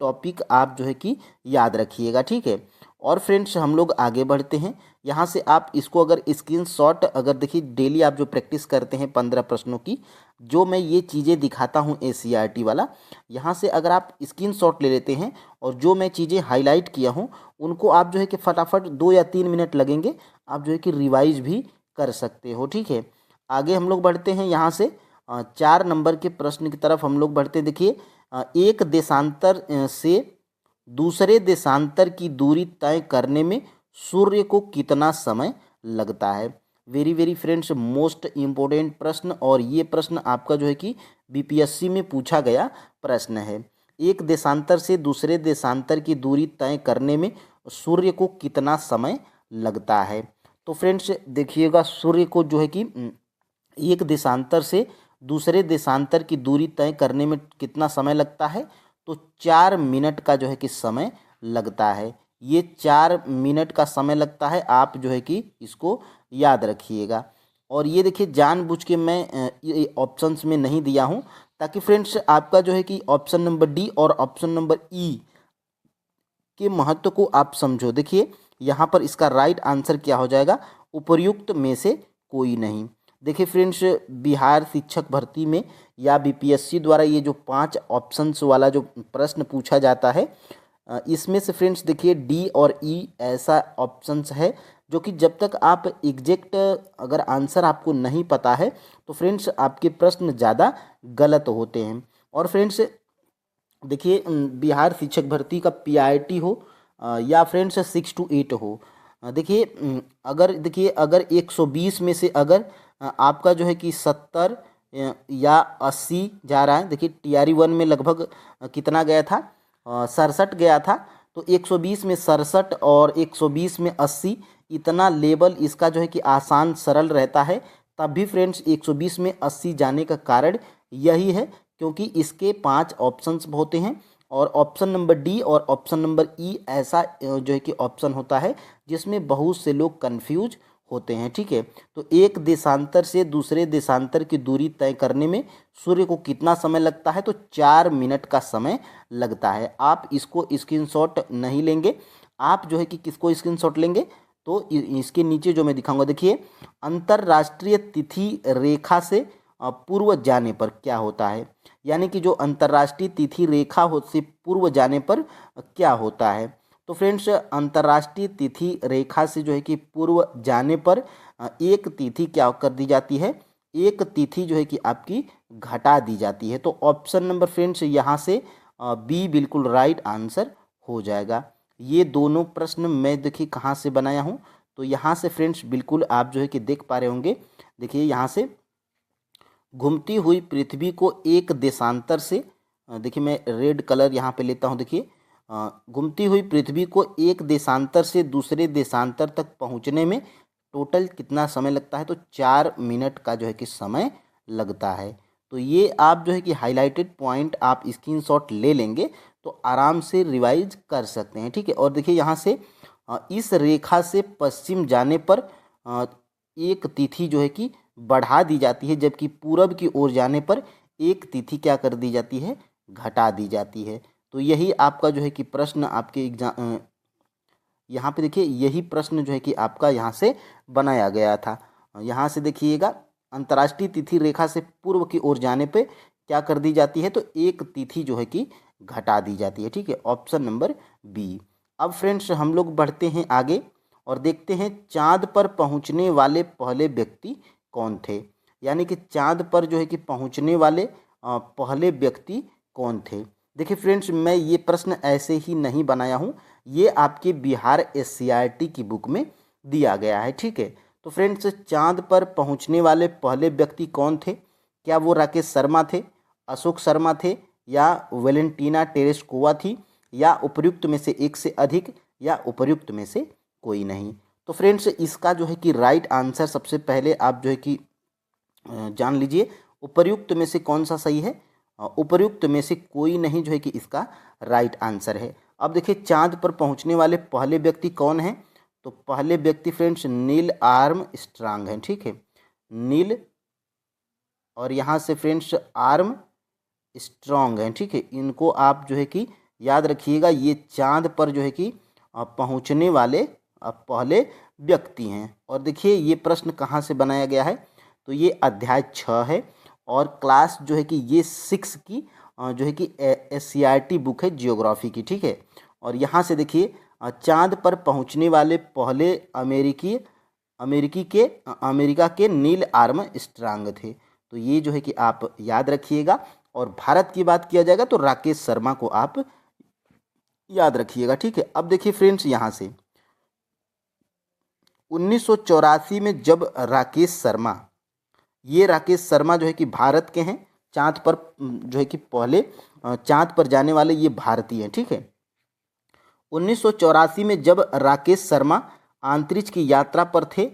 टॉपिक आप जो है कि याद रखिएगा। ठीक है, और फ्रेंड्स हम लोग आगे बढ़ते हैं। यहाँ से आप इसको अगर स्क्रीनशॉट, अगर देखिए डेली आप जो प्रैक्टिस करते हैं 15 प्रश्नों की, जो मैं ये चीज़ें दिखाता हूँ SCRT वाला, यहाँ से अगर आप स्क्रीनशॉट ले लेते हैं और जो मैं चीज़ें हाईलाइट किया हूँ उनको आप जो है कि फटाफट 2 या 3 मिनट लगेंगे, आप जो है कि रिवाइज भी कर सकते हो। ठीक है, आगे हम लोग बढ़ते हैं। यहाँ से 4 नंबर के प्रश्न की तरफ हम लोग बढ़ते हैं। देखिए एक देशांतर से दूसरे देशांतर की दूरी तय करने में सूर्य को कितना समय लगता है? Very very friends most important प्रश्न, और ये प्रश्न आपका जो है कि BPSC में पूछा गया प्रश्न है। एक देशांतर से दूसरे देशांतर की दूरी तय करने में सूर्य को कितना समय लगता है? तो फ्रेंड्स देखिएगा, सूर्य को जो है कि एक देशांतर से दूसरे देशांतर की दूरी तय करने में कितना समय लगता है? तो 4 मिनट का जो है कि समय लगता है। ये 4 मिनट का समय लगता है, आप जो है कि इसको याद रखिएगा। और ये देखिए जानबूझ के मैं ये ऑप्शंस में नहीं दिया हूँ, ताकि फ्रेंड्स आपका जो है कि ऑप्शन नंबर डी और ऑप्शन नंबर ई के महत्व को आप समझो। देखिए यहाँ पर इसका राइट आंसर क्या हो जाएगा? उपर्युक्त में से कोई नहीं। देखिए फ्रेंड्स बिहार शिक्षक भर्ती में या BPSC द्वारा ये जो 5 ऑप्शंस वाला जो प्रश्न पूछा जाता है, इसमें से फ्रेंड्स देखिए डी और ई ऐसा ऑप्शंस है जो कि जब तक आप एग्जैक्ट अगर आंसर आपको नहीं पता है तो फ्रेंड्स आपके प्रश्न ज़्यादा गलत होते हैं। और फ्रेंड्स देखिए बिहार शिक्षक भर्ती का PIT हो या फ्रेंड्स 6 to 8 हो, देखिए अगर 120 में से अगर आपका जो है कि 70 या 80 जा रहा है। देखिए TRE 1 में लगभग कितना गया था? 67 गया था। तो 120 में 67 और 120 में 80, इतना लेवल इसका जो है कि आसान सरल रहता है। तब भी फ्रेंड्स 120 में 80 जाने का कारण यही है क्योंकि इसके 5 ऑप्शंस होते हैं, और ऑप्शन नंबर डी और ऑप्शन नंबर ई ऐसा जो है कि ऑप्शन होता है जिसमें बहुत से लोग कंफ्यूज होते हैं। ठीक है, तो एक देशांतर से दूसरे देशांतर की दूरी तय करने में सूर्य को कितना समय लगता है? तो 4 मिनट का समय लगता है। आप इसको स्क्रीनशॉट नहीं लेंगे, आप जो है कि किसको स्क्रीनशॉट लेंगे? तो इसके नीचे जो मैं दिखाऊंगा, देखिए अंतर्राष्ट्रीय तिथि रेखा से पूर्व जाने पर क्या होता है? यानी कि जो अंतर्राष्ट्रीय तिथि रेखा से पूर्व जाने पर क्या होता है? तो फ्रेंड्स अंतर्राष्ट्रीय तिथि रेखा से जो है कि पूर्व जाने पर एक तिथि क्या कर दी जाती है? एक तिथि जो है कि आपकी घटा दी जाती है। तो ऑप्शन नंबर फ्रेंड्स यहाँ से बी बिल्कुल राइट आंसर हो जाएगा। ये दोनों प्रश्न मैं देखिए कहाँ से बनाया हूँ, तो यहाँ से फ्रेंड्स बिल्कुल आप जो है कि देख पा रहे होंगे। देखिए यहाँ से घूमती हुई पृथ्वी को एक देशांतर से, देखिए मैं रेड कलर यहाँ पे लेता हूँ। देखिए घूमती हुई पृथ्वी को एक देशांतर से दूसरे देशांतर तक पहुँचने में टोटल कितना समय लगता है? तो 4 मिनट का जो है कि समय लगता है। तो ये आप जो है कि हाईलाइटेड पॉइंट आप स्क्रीनशॉट ले लेंगे तो आराम से रिवाइज कर सकते हैं, ठीक है। और देखिए यहाँ से इस रेखा से पश्चिम जाने पर एक तिथि जो है कि बढ़ा दी जाती है, जबकि पूरब की ओर जाने पर एक तिथि क्या कर दी जाती है, घटा दी जाती है। तो यही आपका जो है कि प्रश्न आपके एग्जाम यहाँ पे देखिए, यही प्रश्न जो है कि आपका यहाँ से बनाया गया था। यहाँ से देखिएगा, अंतर्राष्ट्रीय तिथि रेखा से पूर्व की ओर जाने पे क्या कर दी जाती है, तो एक तिथि जो है कि घटा दी जाती है, ठीक है। Option number B. अब फ्रेंड्स हम लोग बढ़ते हैं आगे और देखते हैं चांद पर पहुंचने वाले पहले व्यक्ति कौन थे। यानी कि चांद पर जो है कि पहुंचने वाले पहले व्यक्ति कौन थे। देखिए फ्रेंड्स, मैं ये प्रश्न ऐसे ही नहीं बनाया हूँ, ये आपके बिहार एससीईआरटी की बुक में दिया गया है, ठीक है। तो फ्रेंड्स, चांद पर पहुंचने वाले पहले व्यक्ति कौन थे? क्या वो राकेश शर्मा थे, अशोक शर्मा थे, या वेलेंटीना टेरेस्कोवा थी, या उपर्युक्त में से एक से अधिक, या उपर्युक्त में से कोई नहीं। तो फ्रेंड्स, इसका जो है कि राइट आंसर सबसे पहले आप जो है कि जान लीजिए, उपर्युक्त में से कौन सा सही है। उपर्युक्त में से कोई नहीं जो है कि इसका राइट आंसर है। अब देखिए, चांद पर पहुंचने वाले पहले व्यक्ति कौन हैं? तो पहले व्यक्ति फ्रेंड्स नील आर्मस्ट्रांग हैं, ठीक है। नील और यहाँ से फ्रेंड्स आर्म स्ट्रॉन्ग हैं, ठीक है। इनको आप जो है कि याद रखिएगा, ये चांद पर जो है कि पहुंचने वाले पहले व्यक्ति हैं। और देखिए, ये प्रश्न कहाँ से बनाया गया है, तो ये अध्याय 6 है और क्लास जो है कि ये 6 की जो है कि एससीईआरटी बुक है जियोग्राफी की, ठीक है। और यहाँ से देखिए, चांद पर पहुंचने वाले पहले अमेरिका के नील आर्मस्ट्रांग थे। तो ये जो है कि आप याद रखिएगा। और भारत की बात किया जाएगा तो राकेश शर्मा को आप याद रखिएगा, ठीक है। अब देखिए फ्रेंड्स, यहाँ से 1984 में जब राकेश शर्मा जो है कि भारत के हैं, चांद पर जो है कि पहले चांद पर जाने वाले ये भारतीय हैं, ठीक है। 1984 में जब राकेश शर्मा अंतरिक्ष की यात्रा पर थे,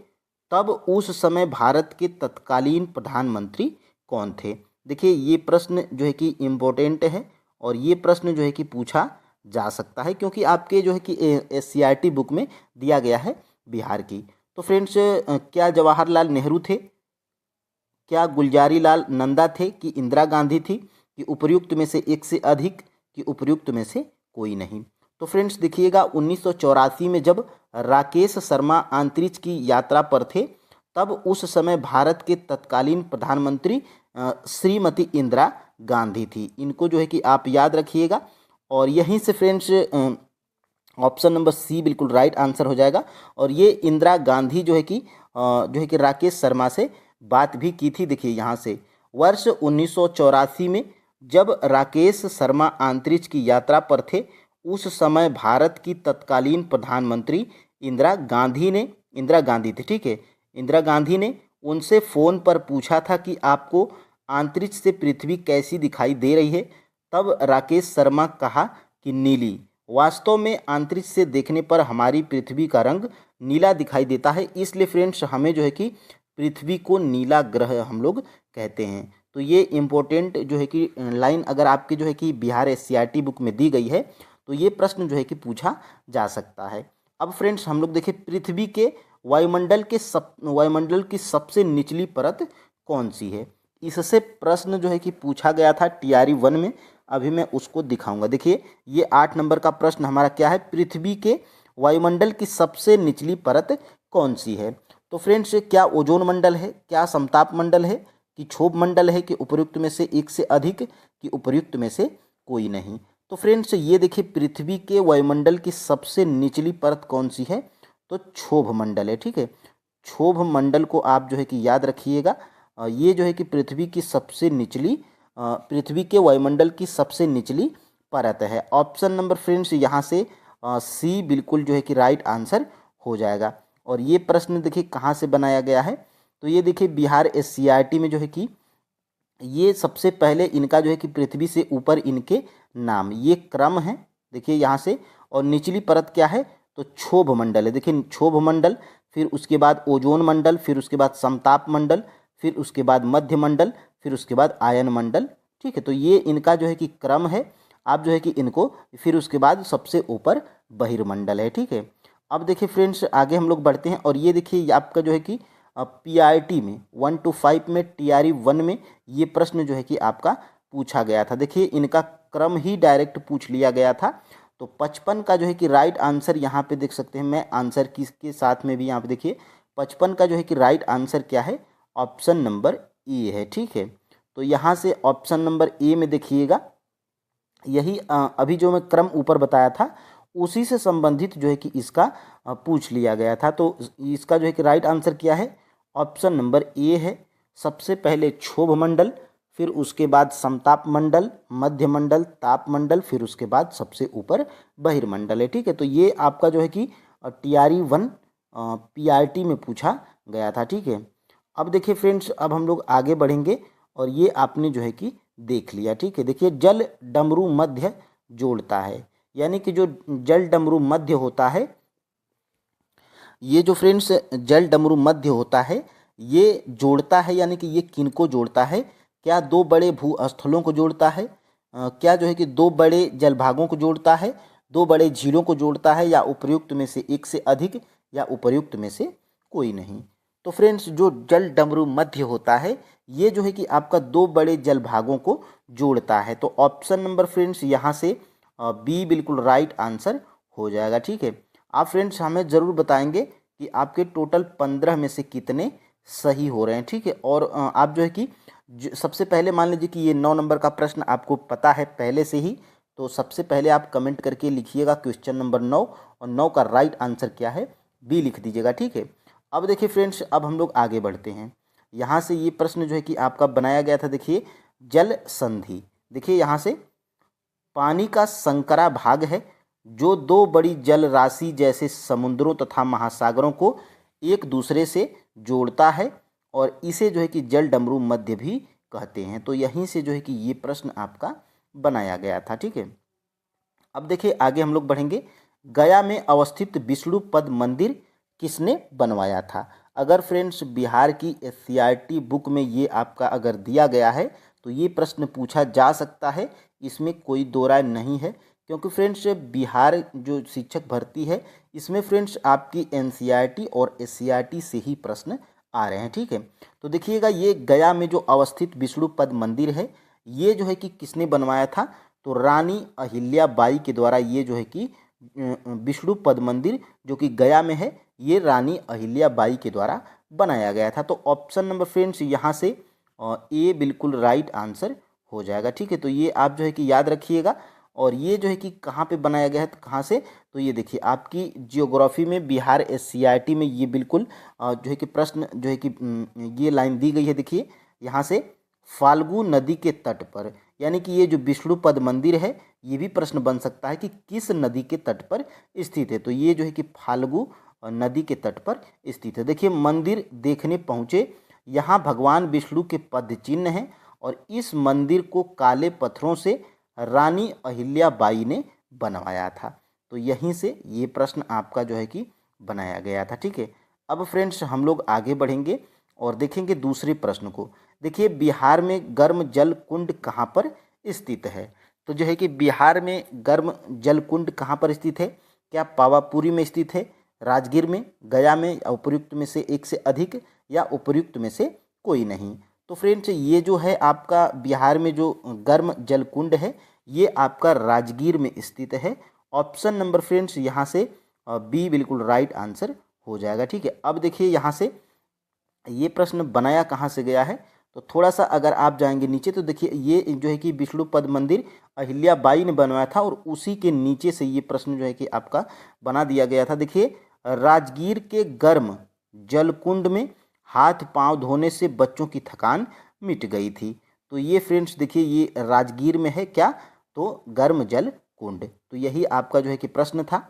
तब उस समय भारत के तत्कालीन प्रधानमंत्री कौन थे। देखिए, ये प्रश्न जो है कि इम्पोर्टेंट है और ये प्रश्न जो है कि पूछा जा सकता है, क्योंकि आपके जो है कि एससीईआरटी बुक में दिया गया है बिहार की। तो फ्रेंड्स, क्या जवाहरलाल नेहरू थे, क्या गुलजारी लाल नंदा थे, कि इंदिरा गांधी थी, कि उपर्युक्त में से एक से अधिक, कि उपर्युक्त में से कोई नहीं। तो फ्रेंड्स देखिएगा, 1984 में जब राकेश शर्मा अंतरिक्ष की यात्रा पर थे, तब उस समय भारत के तत्कालीन प्रधानमंत्री श्रीमती इंदिरा गांधी थी। इनको जो है कि आप याद रखिएगा। और यहीं से फ्रेंड्स ऑप्शन नंबर सी बिल्कुल राइट आंसर हो जाएगा। और ये इंदिरा गांधी जो है कि राकेश शर्मा से बात भी की थी। देखिए यहाँ से, वर्ष 1984 में जब राकेश शर्मा अंतरिक्ष की यात्रा पर थे, उस समय भारत की तत्कालीन प्रधानमंत्री इंदिरा गांधी थी, ठीक है। इंदिरा गांधी ने उनसे फ़ोन पर पूछा था कि आपको अंतरिक्ष से पृथ्वी कैसी दिखाई दे रही है। तब राकेश शर्मा कहा कि नीली। वास्तव में अंतरिक्ष से देखने पर हमारी पृथ्वी का रंग नीला दिखाई देता है, इसलिए फ्रेंड्स हमें जो है कि पृथ्वी को नीला ग्रह हम लोग कहते हैं। तो ये इम्पोर्टेंट जो है कि लाइन अगर आपके जो है कि बिहार एससीईआरटी बुक में दी गई है, तो ये प्रश्न जो है कि पूछा जा सकता है। अब फ्रेंड्स हम लोग देखें, पृथ्वी के वायुमंडल की सबसे निचली परत कौन सी है। इससे प्रश्न जो है कि पूछा गया था TRE 1 में। अभी मैं उसको दिखाऊंगा। देखिए, ये 8 नंबर का प्रश्न हमारा क्या है, पृथ्वी के वायुमंडल की सबसे निचली परत कौन सी है। तो फ्रेंड्स, क्या ओजोन मंडल है, क्या समताप मंडल है, कि क्षोभ मंडल है, कि उपर्युक्त में से एक से अधिक, कि उपर्युक्त में से कोई नहीं। तो फ्रेंड्स, ये देखिए, पृथ्वी के वायुमंडल की सबसे निचली परत कौन सी है, तो क्षोभ मंडल है, ठीक है। क्षोभ मंडल को आप जो है कि याद रखिएगा। ये जो है कि पृथ्वी के वायुमंडल की सबसे निचली परत है। ऑप्शन नंबर फ्रेंड्स यहाँ से सी बिल्कुल जो है कि राइट आंसर हो जाएगा। और ये प्रश्न देखिए कहाँ से बनाया गया है, तो ये देखिए बिहार एससीईआरटी में जो है कि ये सबसे पहले इनका जो है कि पृथ्वी से ऊपर इनके नाम, ये क्रम है। देखिए यहाँ से, और निचली परत क्या है, तो क्षोभ मंडल है। देखिए, क्षोभ मंडल, फिर उसके बाद ओजोन मंडल, फिर उसके बाद समताप मंडल, फिर उसके बाद मध्य मंडल, फिर उसके बाद आयन मंडल, ठीक है। तो ये इनका जो है कि क्रम है। आप जो है कि इनको फिर उसके बाद सबसे ऊपर बहिर्मंडल है, ठीक है। अब देखिए फ्रेंड्स आगे हम लोग बढ़ते हैं और ये देखिए आपका जो है कि PRT में 1 to 5 में TRE 1 में ये प्रश्न जो है कि आपका पूछा गया था। देखिए इनका क्रम ही डायरेक्ट पूछ लिया गया था। तो 55 का जो है कि राइट आंसर यहाँ पे देख सकते हैं, मैं आंसर किसके साथ में भी यहाँ पे देखिए 55 का जो है कि राइट आंसर क्या है, ऑप्शन नंबर ए है, ठीक है। तो यहाँ से ऑप्शन नंबर ए में देखिएगा यही अभी जो मैं क्रम ऊपर बताया था उसी से संबंधित जो है कि इसका पूछ लिया गया था। तो इसका जो है कि राइट आंसर क्या है, ऑप्शन नंबर ए है। सबसे पहले क्षोभ मंडल, फिर उसके बाद समताप मंडल, मध्य मंडल, ताप मंडल, फिर उसके बाद सबसे ऊपर बहिर्मंडल है, ठीक है। तो ये आपका जो है कि TRE 1 PRT में पूछा गया था, ठीक है। अब देखिए फ्रेंड्स अब हम लोग आगे बढ़ेंगे और ये आपने जो है कि देख लिया, ठीक है। देखिए जल डमरू मध्य जोड़ता है, यानी कि जो जल डमरू मध्य होता है, ये जो फ्रेंड्स जल डमरू मध्य होता है ये जोड़ता है, यानी कि ये किनको जोड़ता है, क्या दो बड़े भूस्थलों को जोड़ता है, क्या जो है कि दो बड़े जलभागों को जोड़ता है, दो बड़े झीलों को जोड़ता है, या उपर्युक्त में से एक से अधिक, या उपर्युक्त में से कोई नहीं। तो फ्रेंड्स जो जल डमरू मध्य होता है ये जो है कि आपका दो बड़े जलभागों को जोड़ता है। तो ऑप्शन नंबर फ्रेंड्स यहाँ से बी बिल्कुल राइट आंसर हो जाएगा, ठीक है। आप फ्रेंड्स हमें ज़रूर बताएंगे कि आपके टोटल 15 में से कितने सही हो रहे हैं, ठीक है। और आप जो है कि सबसे पहले मान लीजिए कि ये 9 नंबर का प्रश्न आपको पता है पहले से ही, तो सबसे पहले आप कमेंट करके लिखिएगा क्वेश्चन नंबर 9 और 9 का राइट आंसर क्या है, बी लिख दीजिएगा, ठीक है। अब देखिए फ्रेंड्स अब हम लोग आगे बढ़ते हैं। यहाँ से ये प्रश्न जो है कि आपका बनाया गया था, देखिए जल संधि। देखिए यहाँ से पानी का संकरा भाग है जो दो बड़ी जल राशि जैसे समुद्रों तथा महासागरों को एक दूसरे से जोड़ता है और इसे जो है कि जल डमरू मध्य भी कहते हैं। तो यहीं से जो है कि ये प्रश्न आपका बनाया गया था, ठीक है। अब देखिए आगे हम लोग बढ़ेंगे। गया में अवस्थित विष्णु पद मंदिर किसने बनवाया था? अगर फ्रेंड्स बिहार की SCERT बुक में ये आपका अगर दिया गया है तो ये प्रश्न पूछा जा सकता है, इसमें कोई दो राय नहीं है, क्योंकि फ्रेंड्स बिहार जो शिक्षक भर्ती है इसमें फ्रेंड्स आपकी NCERT और SCERT से ही प्रश्न आ रहे हैं, ठीक है। तो देखिएगा ये गया में जो अवस्थित विष्णु पद मंदिर है ये जो है कि किसने बनवाया था, तो रानी अहिल्याबाई के द्वारा ये जो है कि विष्णु पद मंदिर जो कि गया में है ये रानी अहिल्याबाई के द्वारा बनाया गया था। तो ऑप्शन नंबर फ्रेंड्स यहाँ से ए बिल्कुल राइट आंसर हो जाएगा, ठीक है। तो ये आप जो है कि याद रखिएगा। और ये जो है कि कहाँ पे बनाया गया है, तो कहाँ से, तो ये देखिए आपकी जियोग्राफी में बिहार SCERT में ये बिल्कुल जो है कि प्रश्न जो है कि ये लाइन दी गई है, देखिए यहाँ से फाल्गु नदी के तट पर, यानी कि ये जो विष्णु पद मंदिर है ये भी प्रश्न बन सकता है कि किस नदी के तट पर स्थित है। तो ये जो है कि फाल्गु नदी के तट पर स्थित है। देखिए मंदिर देखने पहुँचे, यहाँ भगवान विष्णु के पद चिन्ह हैं और इस मंदिर को काले पत्थरों से रानी अहिल्याबाई ने बनवाया था। तो यहीं से ये प्रश्न आपका जो है कि बनाया गया था, ठीक है। अब फ्रेंड्स हम लोग आगे बढ़ेंगे और देखेंगे दूसरे प्रश्न को। देखिए बिहार में गर्म जल कुंड कहाँ पर स्थित है? तो जो है कि बिहार में गर्म जल कुंड कहाँ पर स्थित है? क्या पावापुरी में स्थित है, राजगीर में, गया में, या उपर्युक्त में से एक से अधिक, या उपर्युक्त में से कोई नहीं? तो फ्रेंड्स ये जो है आपका बिहार में जो गर्म जल कुंड है ये आपका राजगीर में स्थित है। ऑप्शन नंबर फ्रेंड्स यहाँ से बी बिल्कुल राइट आंसर हो जाएगा, ठीक है। अब देखिए यहाँ से ये प्रश्न बनाया कहाँ से गया है, तो थोड़ा सा अगर आप जाएंगे नीचे तो देखिए ये जो है कि विष्णु पद मंदिर अहिल्याबाई ने बनवाया था और उसी के नीचे से ये प्रश्न जो है कि आपका बना दिया गया था। देखिए राजगीर के गर्म जलकुंड में हाथ पांव धोने से बच्चों की थकान मिट गई थी। तो ये फ्रेंड्स देखिए ये राजगीर में है क्या, तो गर्म जल कुंड। तो यही आपका जो है कि प्रश्न था।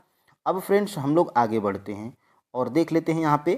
अब फ्रेंड्स हम लोग आगे बढ़ते हैं और देख लेते हैं यहाँ पे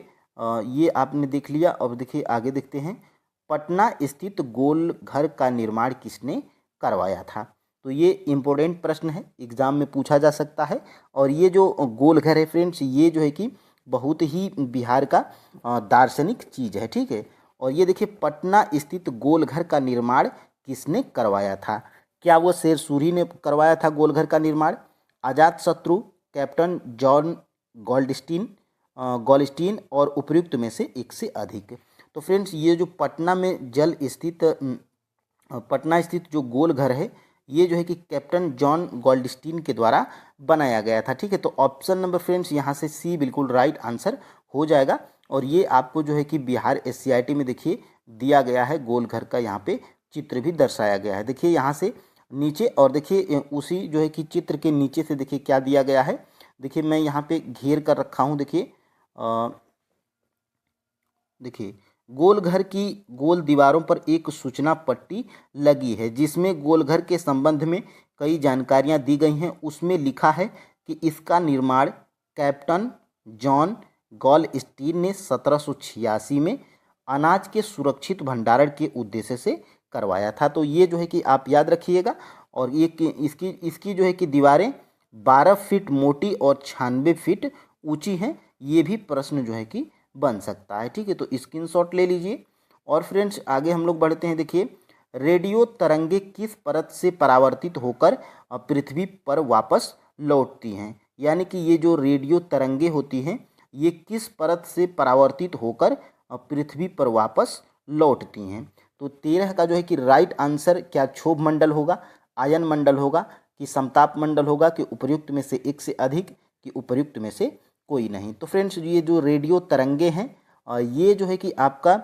ये आपने देख लिया। अब देखिए आगे देखते हैं, पटना स्थित गोल घर का निर्माण किसने करवाया था? तो ये इम्पोर्टेंट प्रश्न है, एग्जाम में पूछा जा सकता है। और ये जो गोल घर है फ्रेंड्स ये जो है कि बहुत ही बिहार का दार्शनिक चीज़ है, ठीक है। और ये देखिए पटना स्थित गोल घर का निर्माण किसने करवाया था? क्या वो शेर सूरी ने करवाया था गोलघर का निर्माण, अजात शत्रु, कैप्टन जॉन गोल्डस्टीन और उपयुक्त में से एक से अधिक। तो फ्रेंड्स ये जो पटना स्थित जो गोलघर है ये जो है कि कैप्टन जॉन गोल्डस्टीन के द्वारा बनाया गया था। ठीक है, तो ऑप्शन नंबर फ्रेंड्स यहाँ से सी बिल्कुल राइट आंसर हो जाएगा। और ये आपको जो है कि बिहार एससीईआरटी में देखिए दिया गया है, गोलघर का यहाँ पे चित्र भी दर्शाया गया है। देखिए यहाँ से नीचे, और देखिए उसी जो है कि चित्र के नीचे से देखिए क्या दिया गया है। देखिए मैं यहाँ पे घेर कर रखा हूँ। देखिए गोलघर की गोल दीवारों पर एक सूचना पट्टी लगी है जिसमें गोलघर के संबंध में कई जानकारियां दी गई हैं। उसमें लिखा है कि इसका निर्माण कैप्टन जॉन गोल्डस्टीन ने 1786 में अनाज के सुरक्षित भंडारण के उद्देश्य से करवाया था। तो ये जो है कि आप याद रखिएगा। और ये इसकी जो है कि दीवारें 12 फीट मोटी और 96 फीट ऊंची हैं। ये भी प्रश्न जो है कि बन सकता है। ठीक है, तो स्क्रीनशॉट ले लीजिए। और फ्रेंड्स आगे हम लोग बढ़ते हैं। देखिए रेडियो तरंगे किस परत से परावर्तित होकर पृथ्वी पर वापस लौटती हैं, यानी कि ये जो रेडियो तरंगे होती हैं ये किस परत से परावर्तित होकर पृथ्वी पर वापस लौटती हैं। तो 13 का जो है कि राइट आंसर क्या क्षोभ मंडल होगा, आयन मंडल होगा, कि समताप मंडल होगा, कि उपर्युक्त में से एक से अधिक, कि उपर्युक्त में से कोई नहीं। तो फ्रेंड्स ये जो रेडियो तरंगे हैं ये जो है कि आपका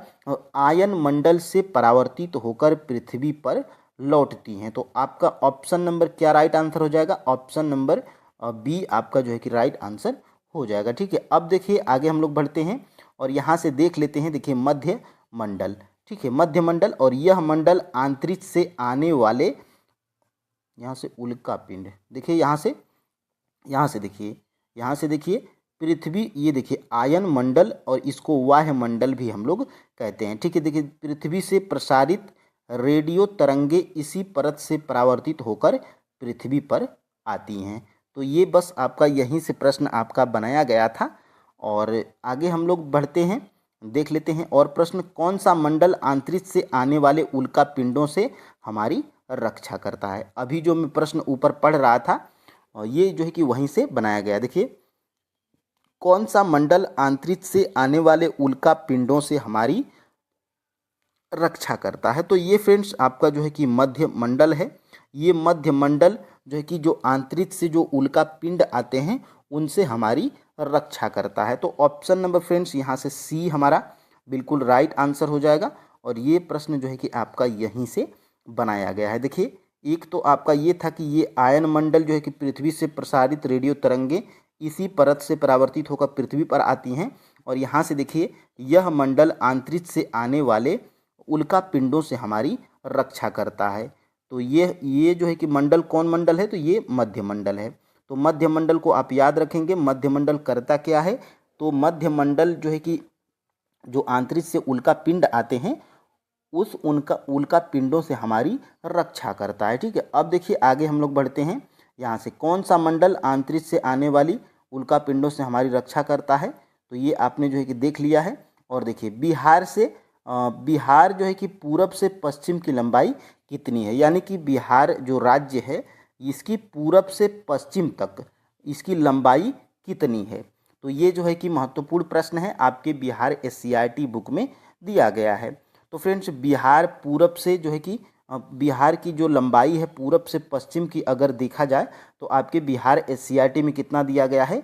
आयन मंडल से परावर्तित होकर पृथ्वी पर लौटती हैं। तो आपका ऑप्शन नंबर क्या राइट आंसर हो जाएगा, ऑप्शन नंबर बी आपका जो है कि राइट आंसर हो जाएगा। ठीक है, अब देखिए आगे हम लोग बढ़ते हैं और यहाँ से देख लेते हैं। देखिए मध्य मंडल, ठीक है, मध्य मंडल, और यह मंडल अंतरिक्ष से आने वाले, यहाँ से उल्का पिंड, देखिए यहाँ से देखिए पृथ्वी, ये देखिए आयन मंडल, और इसको वाह्य मंडल भी हम लोग कहते हैं। ठीक है, देखिए पृथ्वी से प्रसारित रेडियो तरंगे इसी परत से परावर्तित होकर पृथ्वी पर आती हैं। तो ये बस आपका यहीं से प्रश्न आपका बनाया गया था। और आगे हम लोग बढ़ते हैं, देख लेते हैं और प्रश्न। कौन सा मंडल अंतरिक्ष से आने वाले उल्का पिंडों से हमारी रक्षा करता है। अभी जो मैं प्रश्न ऊपर पढ़ रहा था ये जो है कि वहीं से बनाया गया। देखिए कौन सा मंडल अंतरिक्ष से आने वाले उल्का पिंडों से हमारी रक्षा करता है। तो ये फ्रेंड्स आपका जो है कि मध्य मंडल है। ये मध्य मंडल जो है कि जो अंतरिक्ष से जो उल्का पिंड आते हैं उनसे हमारी रक्षा करता है। तो ऑप्शन नंबर फ्रेंड्स यहाँ से सी हमारा बिल्कुल राइट आंसर हो जाएगा। और ये प्रश्न जो है कि आपका यहीं से बनाया गया है। देखिए एक तो आपका ये था कि ये आयन मंडल जो है कि पृथ्वी से प्रसारित रेडियो तरंगे इसी परत से परावर्तित होकर पृथ्वी पर आती हैं। और यहाँ से देखिए यह मंडल अंतरिक्ष से आने वाले उल्का पिंडों से हमारी रक्षा करता है। तो ये जो है कि मंडल कौन मंडल है, तो ये मध्य मंडल है। तो मध्य मंडल को आप याद रखेंगे। मध्य मंडल करता क्या है, तो मध्य मंडल जो है कि जो अंतरिक्ष से उल्का पिंड आते हैं उस उल्का पिंडों से हमारी रक्षा करता है। ठीक है, अब देखिए आगे हम लोग बढ़ते हैं। यहाँ से कौन सा मंडल अंतरिक्ष से आने वाली उल्का पिंडों से हमारी रक्षा करता है, तो ये आपने जो है कि देख लिया है। और देखिए बिहार जो है कि पूरब से पश्चिम की लंबाई कितनी है, यानी कि बिहार जो राज्य है इसकी पूरब से पश्चिम तक इसकी लंबाई कितनी है। तो ये जो है कि महत्वपूर्ण प्रश्न है, आपके बिहार एससीईआरटी बुक में दिया गया है। तो फ्रेंड्स बिहार पूरब से जो है कि बिहार की जो लंबाई है पूरब से पश्चिम की अगर देखा जाए तो आपके बिहार एससीईआरटी में कितना दिया गया है,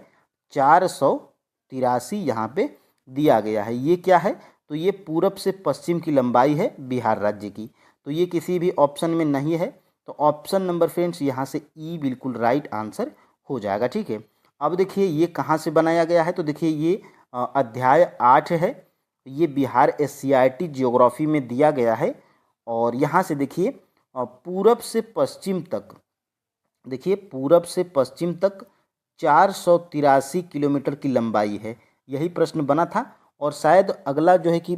483 यहाँ पे दिया गया है। ये क्या है, तो ये पूरब से पश्चिम की लंबाई है बिहार राज्य की। तो ये किसी भी ऑप्शन में नहीं है। तो ऑप्शन नंबर फ्रेंड्स यहाँ से ई बिल्कुल राइट आंसर हो जाएगा। ठीक है, अब देखिए ये कहाँ से बनाया गया है, तो देखिए ये अध्याय 8 है। ये बिहार एससीईआरटी जियोग्राफी में दिया गया है। और यहाँ से देखिए पूरब से पश्चिम तक, देखिए पूरब से पश्चिम तक 483 किलोमीटर की लंबाई है। यही प्रश्न बना था। और शायद अगला जो है कि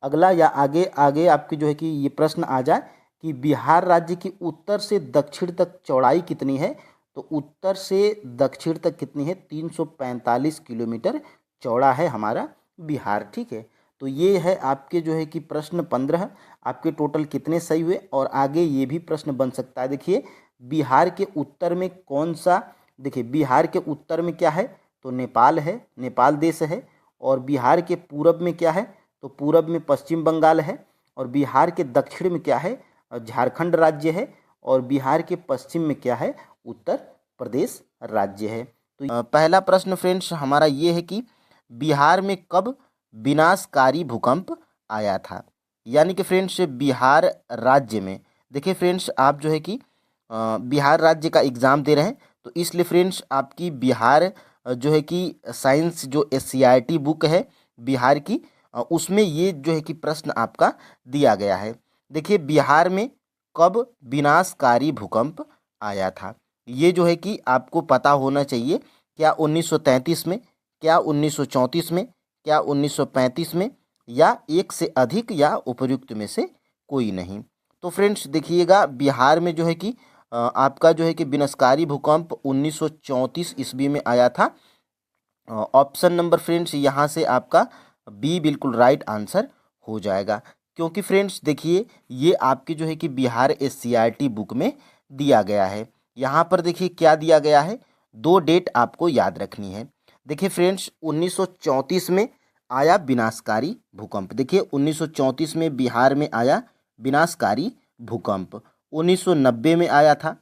अगला या आगे आगे आपकी जो है कि ये प्रश्न आ जाए कि बिहार राज्य की उत्तर से दक्षिण तक चौड़ाई कितनी है। तो उत्तर से दक्षिण तक कितनी है, 345 किलोमीटर चौड़ा है हमारा बिहार। ठीक है, तो ये है आपके जो है कि प्रश्न 15। आपके टोटल कितने सही हुए, और आगे ये भी प्रश्न बन सकता है। देखिए बिहार के उत्तर में कौन सा, देखिए बिहार के उत्तर में क्या है, तो नेपाल है, नेपाल देश है। और बिहार के पूरब में क्या है, तो पूरब में पश्चिम बंगाल है। और बिहार के दक्षिण में क्या है, झारखंड राज्य है। और बिहार के पश्चिम में क्या है, उत्तर प्रदेश राज्य है। तो पहला प्रश्न फ्रेंड्स हमारा ये है कि बिहार में कब विनाशकारी भूकंप आया था। यानी कि फ्रेंड्स बिहार राज्य में, देखिए फ्रेंड्स आप जो है कि बिहार राज्य का एग्ज़ाम दे रहे हैं, तो इसलिए फ्रेंड्स आपकी बिहार जो है कि साइंस जो एससीईआरटी बुक है बिहार की, उसमें ये जो है कि प्रश्न आपका दिया गया है। देखिए बिहार में कब विनाशकारी भूकंप आया था, ये जो है कि आपको पता होना चाहिए। क्या 1933 में, क्या 1934 में, क्या 1935 में, या एक से अधिक, या उपर्युक्त में से कोई नहीं। तो फ्रेंड्स देखिएगा बिहार में जो है कि आपका जो है कि विनाशकारी भूकंप 1934 ईस्वी में आया था। ऑप्शन नंबर फ्रेंड्स यहाँ से आपका बी बिल्कुल राइट आंसर हो जाएगा, क्योंकि फ्रेंड्स देखिए ये आपकी जो है कि बिहार एससीईआरटी बुक में दिया गया है। यहाँ पर देखिए क्या दिया गया है, दो डेट आपको याद रखनी है। देखिए फ्रेंड्स 1934 में आया विनाशकारी भूकंप। देखिए 1934 में बिहार में आया विनाशकारी भूकंप। 1990 में आया था,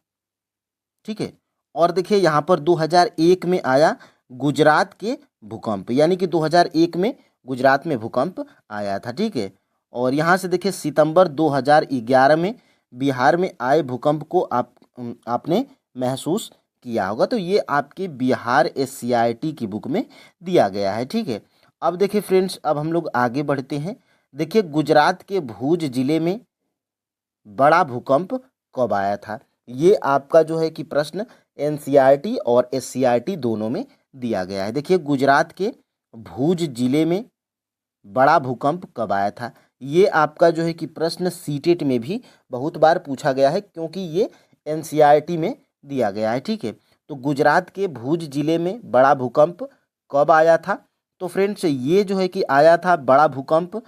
ठीक है। और देखिए यहाँ पर 2001 में आया गुजरात के भूकंप, यानी कि 2001 में गुजरात में भूकंप आया था, ठीक है। और यहाँ से देखिए सितंबर 2011 में बिहार में आए भूकंप को आपने महसूस किया होगा। तो ये आपके बिहार एससीईआरटी की बुक में दिया गया है, ठीक है। अब देखिए फ्रेंड्स अब हम लोग आगे बढ़ते हैं। देखिए गुजरात के भूज जिले में बड़ा भूकंप कब आया था, ये आपका जो है कि प्रश्न एनसीईआरटी और एससीईआरटी दोनों में दिया गया है। देखिए गुजरात के भूज जिले में बड़ा भूकंप कब आया था, ये आपका जो है कि प्रश्न सीटेट में भी बहुत बार पूछा गया है, क्योंकि ये एनसीईआरटी में दिया गया है, ठीक है। तो गुजरात के भूज जिले में बड़ा भूकंप कब आया था, तो फ्रेंड्स ये जो है कि आया था बड़ा भूकंप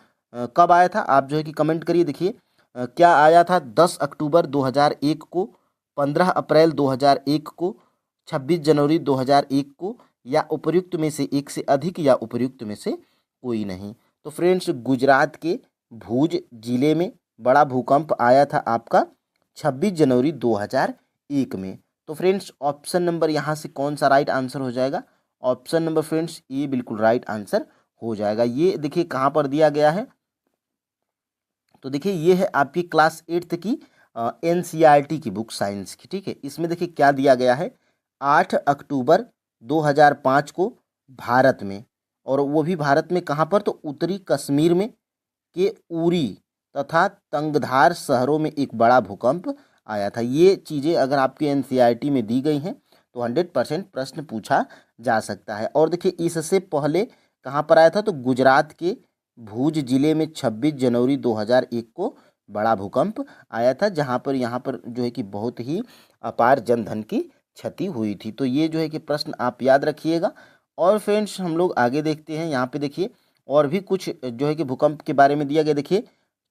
कब आया था, आप जो है कि कमेंट करिए। देखिए क्या आया था, 10 अक्टूबर 2001 को, 15 अप्रैल 2001 को, 26 जनवरी 2001 को, या उपर्युक्त में से एक से अधिक, या उपर्युक्त में से कोई नहीं। तो फ्रेंड्स गुजरात के भूज जिले में बड़ा भूकंप आया था आपका 26 जनवरी 2001 में। तो फ्रेंड्स ऑप्शन नंबर यहाँ से कौन सा राइट आंसर हो जाएगा, ऑप्शन नंबर फ्रेंड्स ये बिल्कुल राइट आंसर हो जाएगा। ये देखिए कहाँ पर दिया गया है, तो देखिए ये है आपकी क्लास 8th की एनसीईआरटी की बुक साइंस की, ठीक है। इसमें देखिए क्या दिया गया है, 8 अक्टूबर 2005 को भारत में, और वो भी भारत में कहाँ पर, तो उत्तरी कश्मीर में के उरी तथा तंगधार शहरों में एक बड़ा भूकंप आया था। ये चीज़ें अगर आपके एनसीईआरटी में दी गई हैं तो 100% प्रश्न पूछा जा सकता है। और देखिए इससे पहले कहाँ पर आया था, तो गुजरात के भूज जिले में 26 जनवरी 2001 को बड़ा भूकंप आया था, जहाँ पर यहाँ पर जो है कि बहुत ही अपार जनधन की क्षति हुई थी। तो ये जो है कि प्रश्न आप याद रखिएगा। और फ्रेंड्स हम लोग आगे देखते हैं, यहाँ पे देखिए और भी कुछ जो है कि भूकंप के बारे में दिया गया। देखिए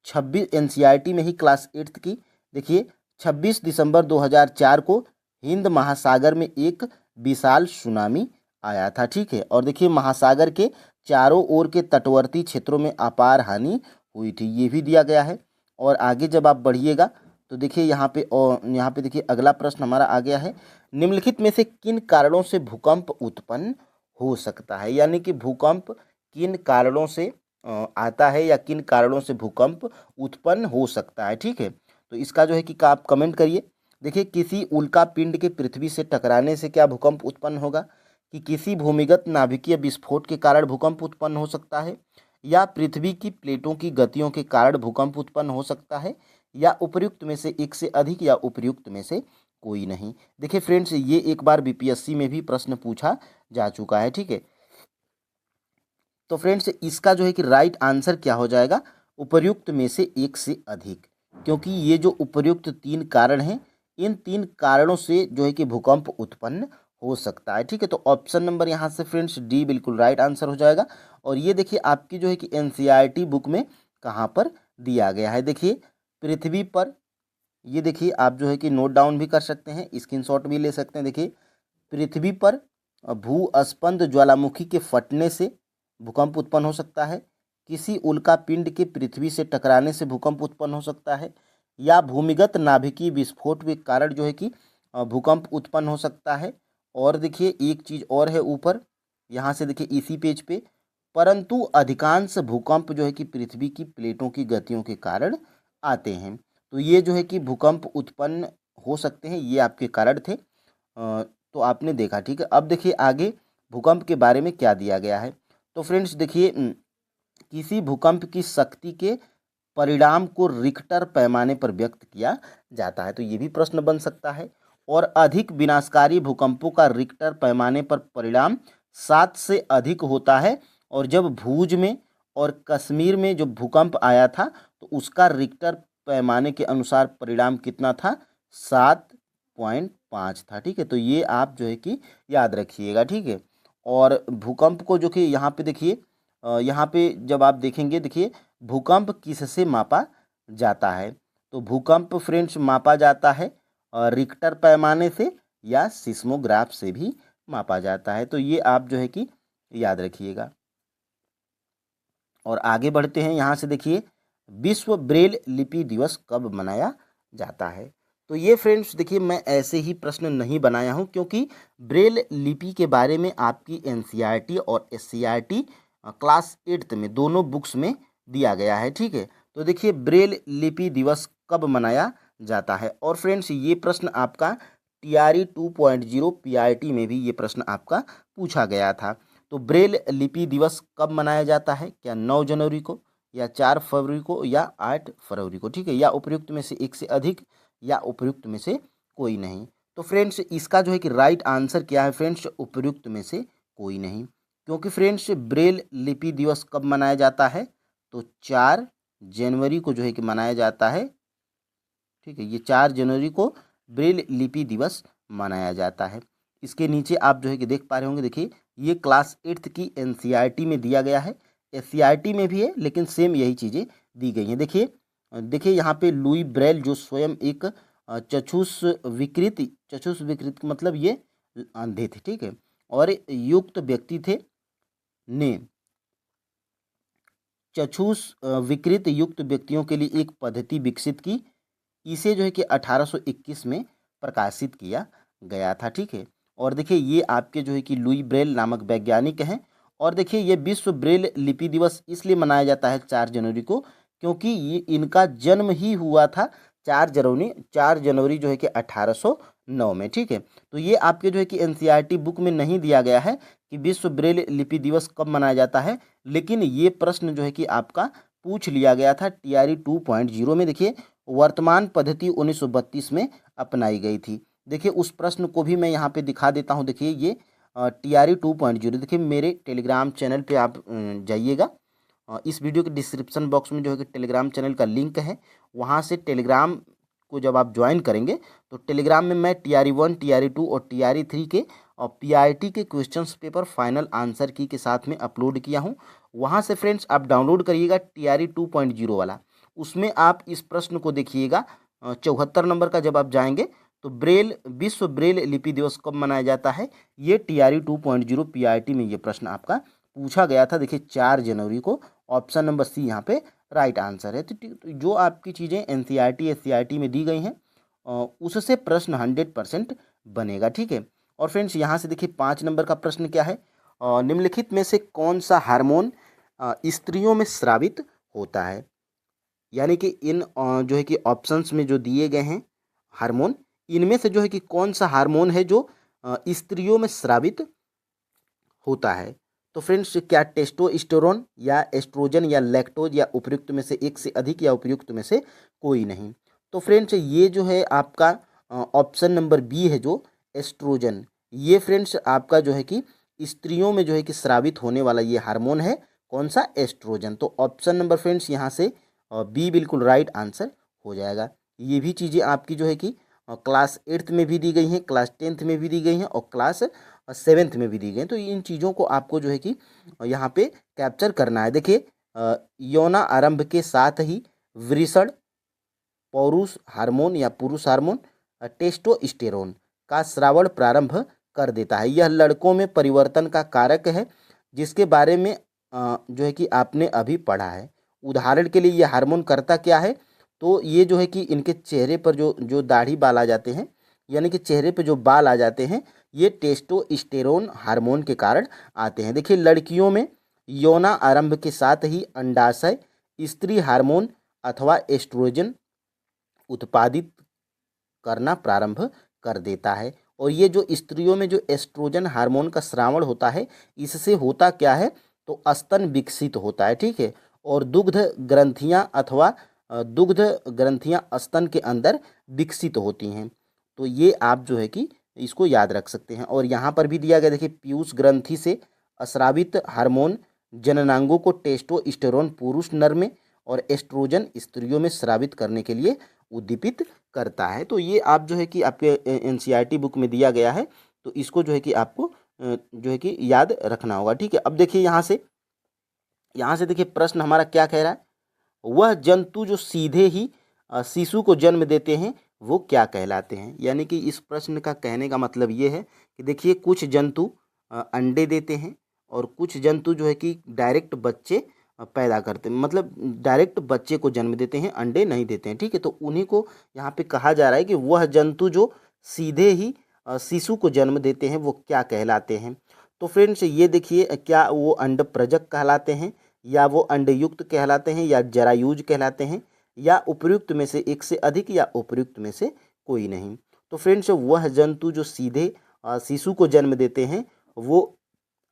26 एनसीईआरटी में ही क्लास 8th की, देखिए 26 दिसंबर 2004 को हिंद महासागर में एक विशाल सुनामी आया था, ठीक है। और देखिए महासागर के चारों ओर के तटवर्ती क्षेत्रों में अपार हानि हुई थी, ये भी दिया गया है। और आगे जब आप बढ़िएगा तो देखिए यहाँ पे, और यहाँ पे देखिए अगला प्रश्न हमारा आ गया है, निम्नलिखित में से किन कारणों से भूकंप उत्पन्न हो सकता है। यानी कि भूकंप किन कारणों से आता है, या किन कारणों से भूकंप उत्पन्न हो सकता है, ठीक है। तो इसका जो है कि आप कमेंट करिए। देखिए किसी उल्का पिंड के पृथ्वी से टकराने से क्या भूकंप उत्पन्न होगा, कि किसी भूमिगत नाभिकीय विस्फोट के कारण भूकंप उत्पन्न हो सकता है, या पृथ्वी की प्लेटों की गतियों के कारण भूकंप उत्पन्न हो सकता है, या उपर्युक्त में से एक से अधिक, या उपर्युक्त में से कोई नहीं। देखिए फ्रेंड्स ये एक बार बीपीएससी में भी प्रश्न पूछा जा चुका है, ठीक है। तो फ्रेंड्स इसका जो है कि राइट आंसर क्या हो जाएगा, उपर्युक्त में से एक से अधिक, क्योंकि ये जो उपर्युक्त 3 कारण हैं, इन 3 कारणों से जो है कि भूकंप उत्पन्न हो सकता है। ठीक है, तो ऑप्शन नंबर यहाँ से फ्रेंड्स डी बिल्कुल राइट आंसर हो जाएगा। और ये देखिए आपकी जो है कि एनसीईआरटी बुक में कहाँ पर दिया गया है, देखिए पृथ्वी पर, ये देखिए आप जो है कि नोट डाउन भी कर सकते हैं, स्क्रीनशॉट भी ले सकते हैं। देखिए पृथ्वी पर भूस्पंद ज्वालामुखी के फटने से भूकंप उत्पन्न हो सकता है, किसी उल्का पिंड के पृथ्वी से टकराने से भूकंप उत्पन्न हो सकता है, या भूमिगत नाभिकीय विस्फोट के कारण जो है कि भूकंप उत्पन्न हो सकता है। और देखिए एक चीज़ और है ऊपर, यहाँ से देखिए इसी पेज पे, परंतु अधिकांश भूकंप जो है कि पृथ्वी की प्लेटों की गतियों के कारण आते हैं। तो ये जो है कि भूकंप उत्पन्न हो सकते हैं, ये आपके कारण थे। तो आपने देखा। ठीक है, अब देखिए आगे भूकंप के बारे में क्या दिया गया है। तो फ्रेंड्स देखिए किसी भूकंप की शक्ति के परिणाम को रिक्टर पैमाने पर व्यक्त किया जाता है, तो ये भी प्रश्न बन सकता है। और अधिक विनाशकारी भूकंपों का रिक्टर पैमाने पर परिणाम 7 से अधिक होता है। और जब भूज में और कश्मीर में जो भूकंप आया था तो उसका रिक्टर पैमाने के अनुसार परिणाम कितना था, 7.5 था। ठीक है, तो ये आप जो है कि याद रखिएगा। ठीक है, और भूकंप को जो कि यहाँ पे देखिए यहाँ पे जब आप देखेंगे, देखिए भूकंप किससे मापा जाता है, तो भूकंप फ्रेंड्स मापा जाता है रिक्टर पैमाने से या सिस्मोग्राफ से भी मापा जाता है। तो ये आप जो है कि याद रखिएगा। और आगे बढ़ते हैं, यहाँ से देखिए विश्व ब्रेल लिपि दिवस कब मनाया जाता है। तो ये फ्रेंड्स देखिए मैं ऐसे ही प्रश्न नहीं बनाया हूँ, क्योंकि ब्रेल लिपि के बारे में आपकी एनसीईआरटी और एससीईआरटी क्लास 8th में दोनों बुक्स में दिया गया है। ठीक है, तो देखिए ब्रेल लिपि दिवस कब मनाया जाता है। और फ्रेंड्स ये प्रश्न आपका TRE 2.0 PRT में भी ये प्रश्न आपका पूछा गया था। तो ब्रेल लिपि दिवस कब मनाया जाता है, क्या 9 जनवरी को, या 4 फरवरी को, या 8 फरवरी को। ठीक है, या उपयुक्त में से एक से अधिक, या उपयुक्त में से कोई नहीं। तो फ्रेंड्स इसका जो है कि राइट आंसर क्या है फ्रेंड्स, उपयुक्त में से कोई नहीं। क्योंकि फ्रेंड्स ब्रेल लिपि दिवस कब मनाया जाता है, तो 4 जनवरी को जो है कि मनाया जाता है। ठीक है, ये 4 जनवरी को ब्रेल लिपि दिवस मनाया जाता है। इसके नीचे आप जो है कि देख पा रहे होंगे, देखिए ये क्लास 8th की एनसीईआरटी में दिया गया है, एससीईआरटी में भी है, लेकिन सेम यही चीज़ें दी गई हैं। देखिए देखिए यहाँ पे लुई ब्रेल जो स्वयं एक चक्षुष विकृत मतलब ये अंधे थे। ठीक है, और युक्त व्यक्ति थे, ने चक्षुष विकृत युक्त व्यक्तियों के लिए एक पद्धति विकसित की। इसे जो है कि 1821 में प्रकाशित किया गया था। ठीक है, और देखिए ये आपके जो है कि लुई ब्रेल नामक वैज्ञानिक हैं। और देखिए ये विश्व ब्रेल लिपि दिवस इसलिए मनाया जाता है 4 जनवरी को, क्योंकि ये इनका जन्म ही हुआ था 4 जनवरी जो है कि 1809 में। ठीक है, तो ये आपके जो है कि एनसीईआरटी बुक में नहीं दिया गया है कि विश्व ब्रेल लिपि दिवस कब मनाया जाता है, लेकिन ये प्रश्न जो है कि आपका पूछ लिया गया था TRE 2.0 में। देखिए वर्तमान पद्धति 1932 में अपनाई गई थी। देखिए उस प्रश्न को भी मैं यहाँ पे दिखा देता हूँ। देखिए ये TRE 2.0 देखिए मेरे टेलीग्राम चैनल पे आप जाइएगा। इस वीडियो के डिस्क्रिप्शन बॉक्स में जो है कि टेलीग्राम चैनल का लिंक है, वहाँ से टेलीग्राम को जब आप ज्वाइन करेंगे तो टेलीग्राम में मैं TRE 1, TRE 2 और TRE 3 के और PRT के क्वेश्चंस पेपर फाइनल आंसर की के साथ में अपलोड किया हूँ। वहाँ से फ्रेंड्स आप डाउनलोड करिएगा TRE 2.0 वाला, उसमें आप इस प्रश्न को देखिएगा 74 नंबर का। जब आप जाएंगे तो विश्व ब्रेल लिपि दिवस कब मनाया जाता है, ये TRE 2.0 PRT में ये प्रश्न आपका पूछा गया था। देखिए 4 जनवरी को, ऑप्शन नंबर सी यहाँ पे राइट आंसर है। तो जो आपकी चीज़ें एनसीईआरटी एससीईआरटी में दी गई हैं उससे प्रश्न 100% बनेगा। ठीक है, और फ्रेंड्स यहाँ से देखिए 5 नंबर का प्रश्न क्या है, निम्नलिखित में से कौन सा हार्मोन स्त्रियों में स्रावित होता है। यानी कि इन जो है कि ऑप्शंस में जो दिए गए हैं हार्मोन, इनमें से जो है कि कौन सा हार्मोन है जो स्त्रियों में स्रावित होता है। तो फ्रेंड्स क्या टेस्टोस्टेरोन या एस्ट्रोजन या लैक्टोज, या उपयुक्त में से एक से अधिक, या उपयुक्त में से कोई नहीं। तो फ्रेंड्स ये जो है आपका ऑप्शन नंबर बी है जो एस्ट्रोजन, ये फ्रेंड्स आपका जो है कि स्त्रियों में जो है कि स्रावित होने वाला ये हार्मोन है, कौन सा, एस्ट्रोजन। तो ऑप्शन नंबर फ्रेंड्स यहाँ से बी बिल्कुल राइट आंसर हो जाएगा। ये भी चीज़ें आपकी जो है कि क्लास 8th में भी दी गई हैं, क्लास 10th में भी दी गई हैं और क्लास 7th में भी दी गई हैं। तो इन चीज़ों को आपको जो है कि यहाँ पे कैप्चर करना है। देखिए यौना आरंभ के साथ ही वृषण पौरुष हार्मोन या पुरुष हार्मोन टेस्टोस्टेरोन का स्रावण प्रारंभ कर देता है। यह लड़कों में परिवर्तन का कारक है, जिसके बारे में जो है कि आपने अभी पढ़ा है। उदाहरण के लिए ये हार्मोन करता क्या है, तो ये जो है कि इनके चेहरे पर जो जो दाढ़ी बाल आ जाते हैं, यानी कि चेहरे पे जो बाल आ जाते हैं, ये टेस्टोस्टेरोन हार्मोन के कारण आते हैं। देखिए लड़कियों में यौना आरंभ के साथ ही अंडाशय स्त्री हार्मोन अथवा एस्ट्रोजन उत्पादित करना प्रारंभ कर देता है। और ये जो स्त्रियों में जो एस्ट्रोजन हार्मोन का स्रावण होता है, इससे होता क्या है, तो स्तन विकसित होता है, ठीक है। और दुग्ध ग्रंथियां अथवा दुग्ध ग्रंथियां स्तन के अंदर विकसित होती हैं। तो ये आप जो है कि इसको याद रख सकते हैं। और यहाँ पर भी दिया गया, देखिए पीयूष ग्रंथि से अस्रावित हार्मोन जननांगों को टेस्टोस्टेरोन पुरुष नर में और एस्ट्रोजन स्त्रियों में स्रावित करने के लिए उद्दीपित करता है। तो ये आप जो है कि आपके एनसीईआरटी बुक में दिया गया है, तो इसको जो है कि आपको जो है कि याद रखना होगा, ठीक है। अब देखिए यहाँ से देखिए प्रश्न हमारा क्या कह रहा है, वह जंतु जो सीधे ही शिशु को जन्म देते हैं वो क्या कहलाते हैं। यानी कि इस प्रश्न का कहने का मतलब ये है कि देखिए कुछ जंतु अंडे देते हैं और कुछ जंतु जो है कि डायरेक्ट बच्चे पैदा करते हैं, मतलब डायरेक्ट बच्चे को जन्म देते हैं, अंडे नहीं देते हैं, ठीक है। तो उन्हीं को यहाँ पे कहा जा रहा है कि वह जंतु जो सीधे ही शिशु को जन्म देते हैं वो क्या कहलाते हैं। तो फ्रेंड्स ये देखिए, क्या वो अंडप्रजक कहलाते हैं, या वो अंडयुक्त कहलाते हैं, या जरायुज कहलाते हैं, या उपर्युक्त में से एक से अधिक, या उपर्युक्त में से कोई नहीं। तो फ्रेंड्स वह जंतु जो सीधे शिशु को जन्म देते हैं वो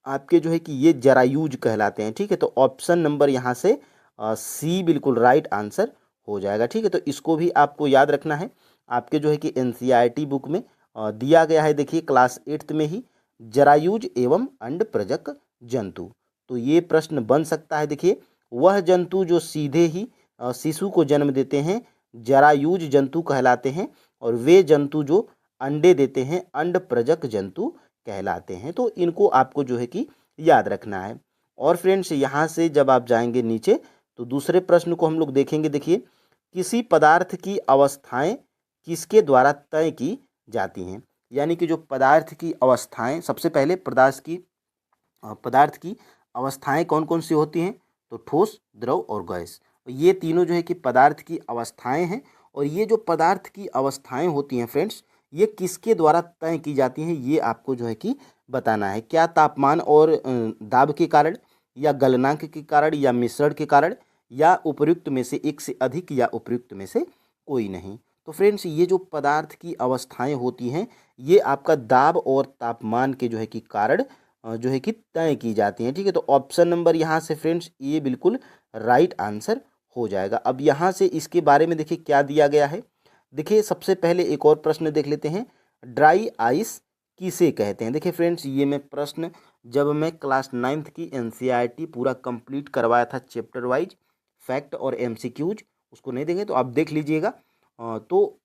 आपके जो है कि ये जरायुज कहलाते हैं, ठीक है। तो ऑप्शन नंबर यहाँ से सी बिल्कुल राइट आंसर हो जाएगा, ठीक है। तो इसको भी आपको याद रखना है। आपके जो है कि एनसीईआरटी बुक में दिया गया है, देखिए क्लास 8th में ही, जरायुज एवं अंडप्रजक जंतु। तो ये प्रश्न बन सकता है। देखिए वह जंतु जो सीधे ही शिशु को जन्म देते हैं जरायुज जंतु कहलाते हैं, और वे जंतु जो अंडे देते हैं अंडप्रजक जंतु कहलाते हैं। तो इनको आपको जो है कि याद रखना है। और फ्रेंड्स यहाँ से जब आप जाएंगे नीचे तो दूसरे प्रश्न को हम लोग देखेंगे। देखिए किसी पदार्थ की अवस्थाएं किसके द्वारा तय की जाती हैं। यानी कि जो पदार्थ की अवस्थाएं, सबसे पहले पदार्थ की अवस्थाएं कौन कौन सी होती हैं, तो ठोस, द्रव और गैस। ये तीनों जो है कि पदार्थ की अवस्थाएं हैं। और ये जो पदार्थ की अवस्थाएं होती हैं फ्रेंड्स, ये किसके द्वारा तय की जाती हैं, ये आपको जो है कि बताना है। क्या तापमान और दाब के कारण, या गलनांक के कारण, या मिश्रण के कारण, या उपर्युक्त में से एक से अधिक, या उपर्युक्त में से कोई नहीं। तो फ्रेंड्स ये जो पदार्थ की अवस्थाएं होती हैं ये आपका दाब और तापमान के जो है कि कारण जो है कि तय की जाती हैं, ठीक है। तो ऑप्शन नंबर यहाँ से फ्रेंड्स ये बिल्कुल राइट आंसर हो जाएगा। अब यहाँ से इसके बारे में देखिए क्या दिया गया है। देखिए सबसे पहले एक और प्रश्न देख लेते हैं, ड्राई आइस किसे कहते हैं। देखिए फ्रेंड्स ये मैं प्रश्न जब मैं क्लास 9th की एनसीईआरटी पूरा कंप्लीट करवाया था चैप्टर वाइज, फैक्ट और एमसीक्यूज, उसको नहीं देंगे तो आप देख लीजिएगा। तो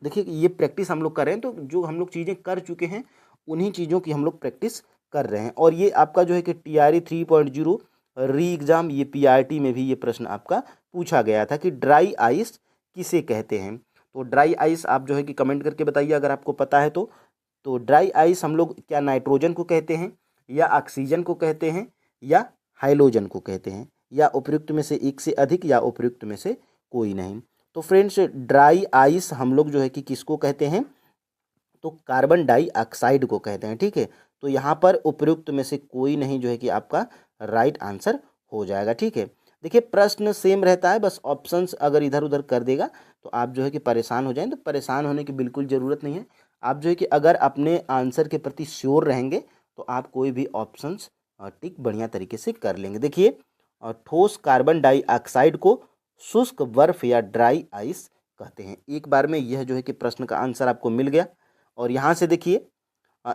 देखिए ये प्रैक्टिस हम लोग कर रहे हैं, तो जो हम लोग चीज़ें कर चुके हैं उन्हीं चीज़ों की हम लोग प्रैक्टिस कर रहे हैं। और ये आपका जो है कि TRE 3.0 री एग्ज़ाम, ये PRT में भी ये प्रश्न आपका पूछा गया था कि ड्राई आइस किसे कहते हैं। तो ड्राई आइस आप जो है कि कमेंट करके बताइए अगर आपको पता है तो ड्राई आइस हम लोग क्या नाइट्रोजन को कहते हैं, या ऑक्सीजन को कहते हैं, या हाइड्रोजन को कहते हैं, या उपयुक्त में से एक से अधिक, या उपयुक्त में से कोई नहीं। तो फ्रेंड्स ड्राई आइस हम लोग जो है कि किसको कहते हैं, तो कार्बन डाइऑक्साइड को कहते हैं, ठीक है। तो यहाँ पर उपयुक्त में से कोई नहीं जो है कि आपका राइट आंसर हो जाएगा, ठीक है। देखिए प्रश्न सेम रहता है, बस ऑप्शंस अगर इधर उधर कर देगा तो आप जो है कि परेशान हो जाएं। तो परेशान होने की बिल्कुल ज़रूरत नहीं है। आप जो है कि अगर अपने आंसर के प्रति श्योर रहेंगे तो आप कोई भी ऑप्शंस टिक बढ़िया तरीके से कर लेंगे। देखिए ठोस कार्बन डाइऑक्साइड को शुष्क बर्फ या ड्राई आइस कहते हैं। एक बार में यह जो है कि प्रश्न का आंसर आपको मिल गया। और यहाँ से देखिए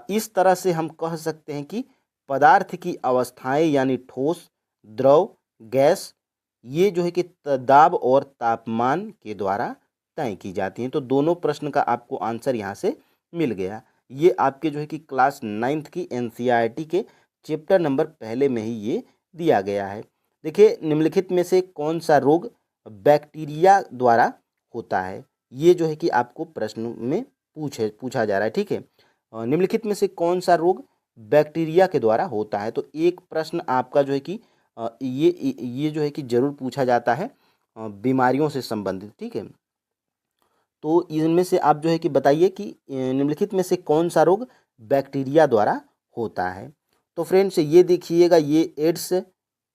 इस तरह से हम कह सकते हैं कि पदार्थ की अवस्थाएं यानी ठोस, द्रव, गैस, ये जो है कि दाब और तापमान के द्वारा तय की जाती हैं। तो दोनों प्रश्न का आपको आंसर यहाँ से मिल गया। ये आपके जो है कि क्लास 9th की एनसीईआरटी के चैप्टर नंबर पहले में ही ये दिया गया है। देखिए, निम्नलिखित में से कौन सा रोग बैक्टीरिया द्वारा होता है, ये जो है कि आपको प्रश्न में पूछा जा रहा है। ठीक है, निम्नलिखित में से कौन सा रोग बैक्टीरिया के द्वारा होता है। तो एक प्रश्न आपका जो है कि ये जो है कि जरूर पूछा जाता है बीमारियों से संबंधित। ठीक है, तो इनमें से आप जो है कि बताइए कि निम्नलिखित में से कौन सा रोग बैक्टीरिया द्वारा होता है। तो फ्रेंड्स, ये देखिएगा, ये एड्स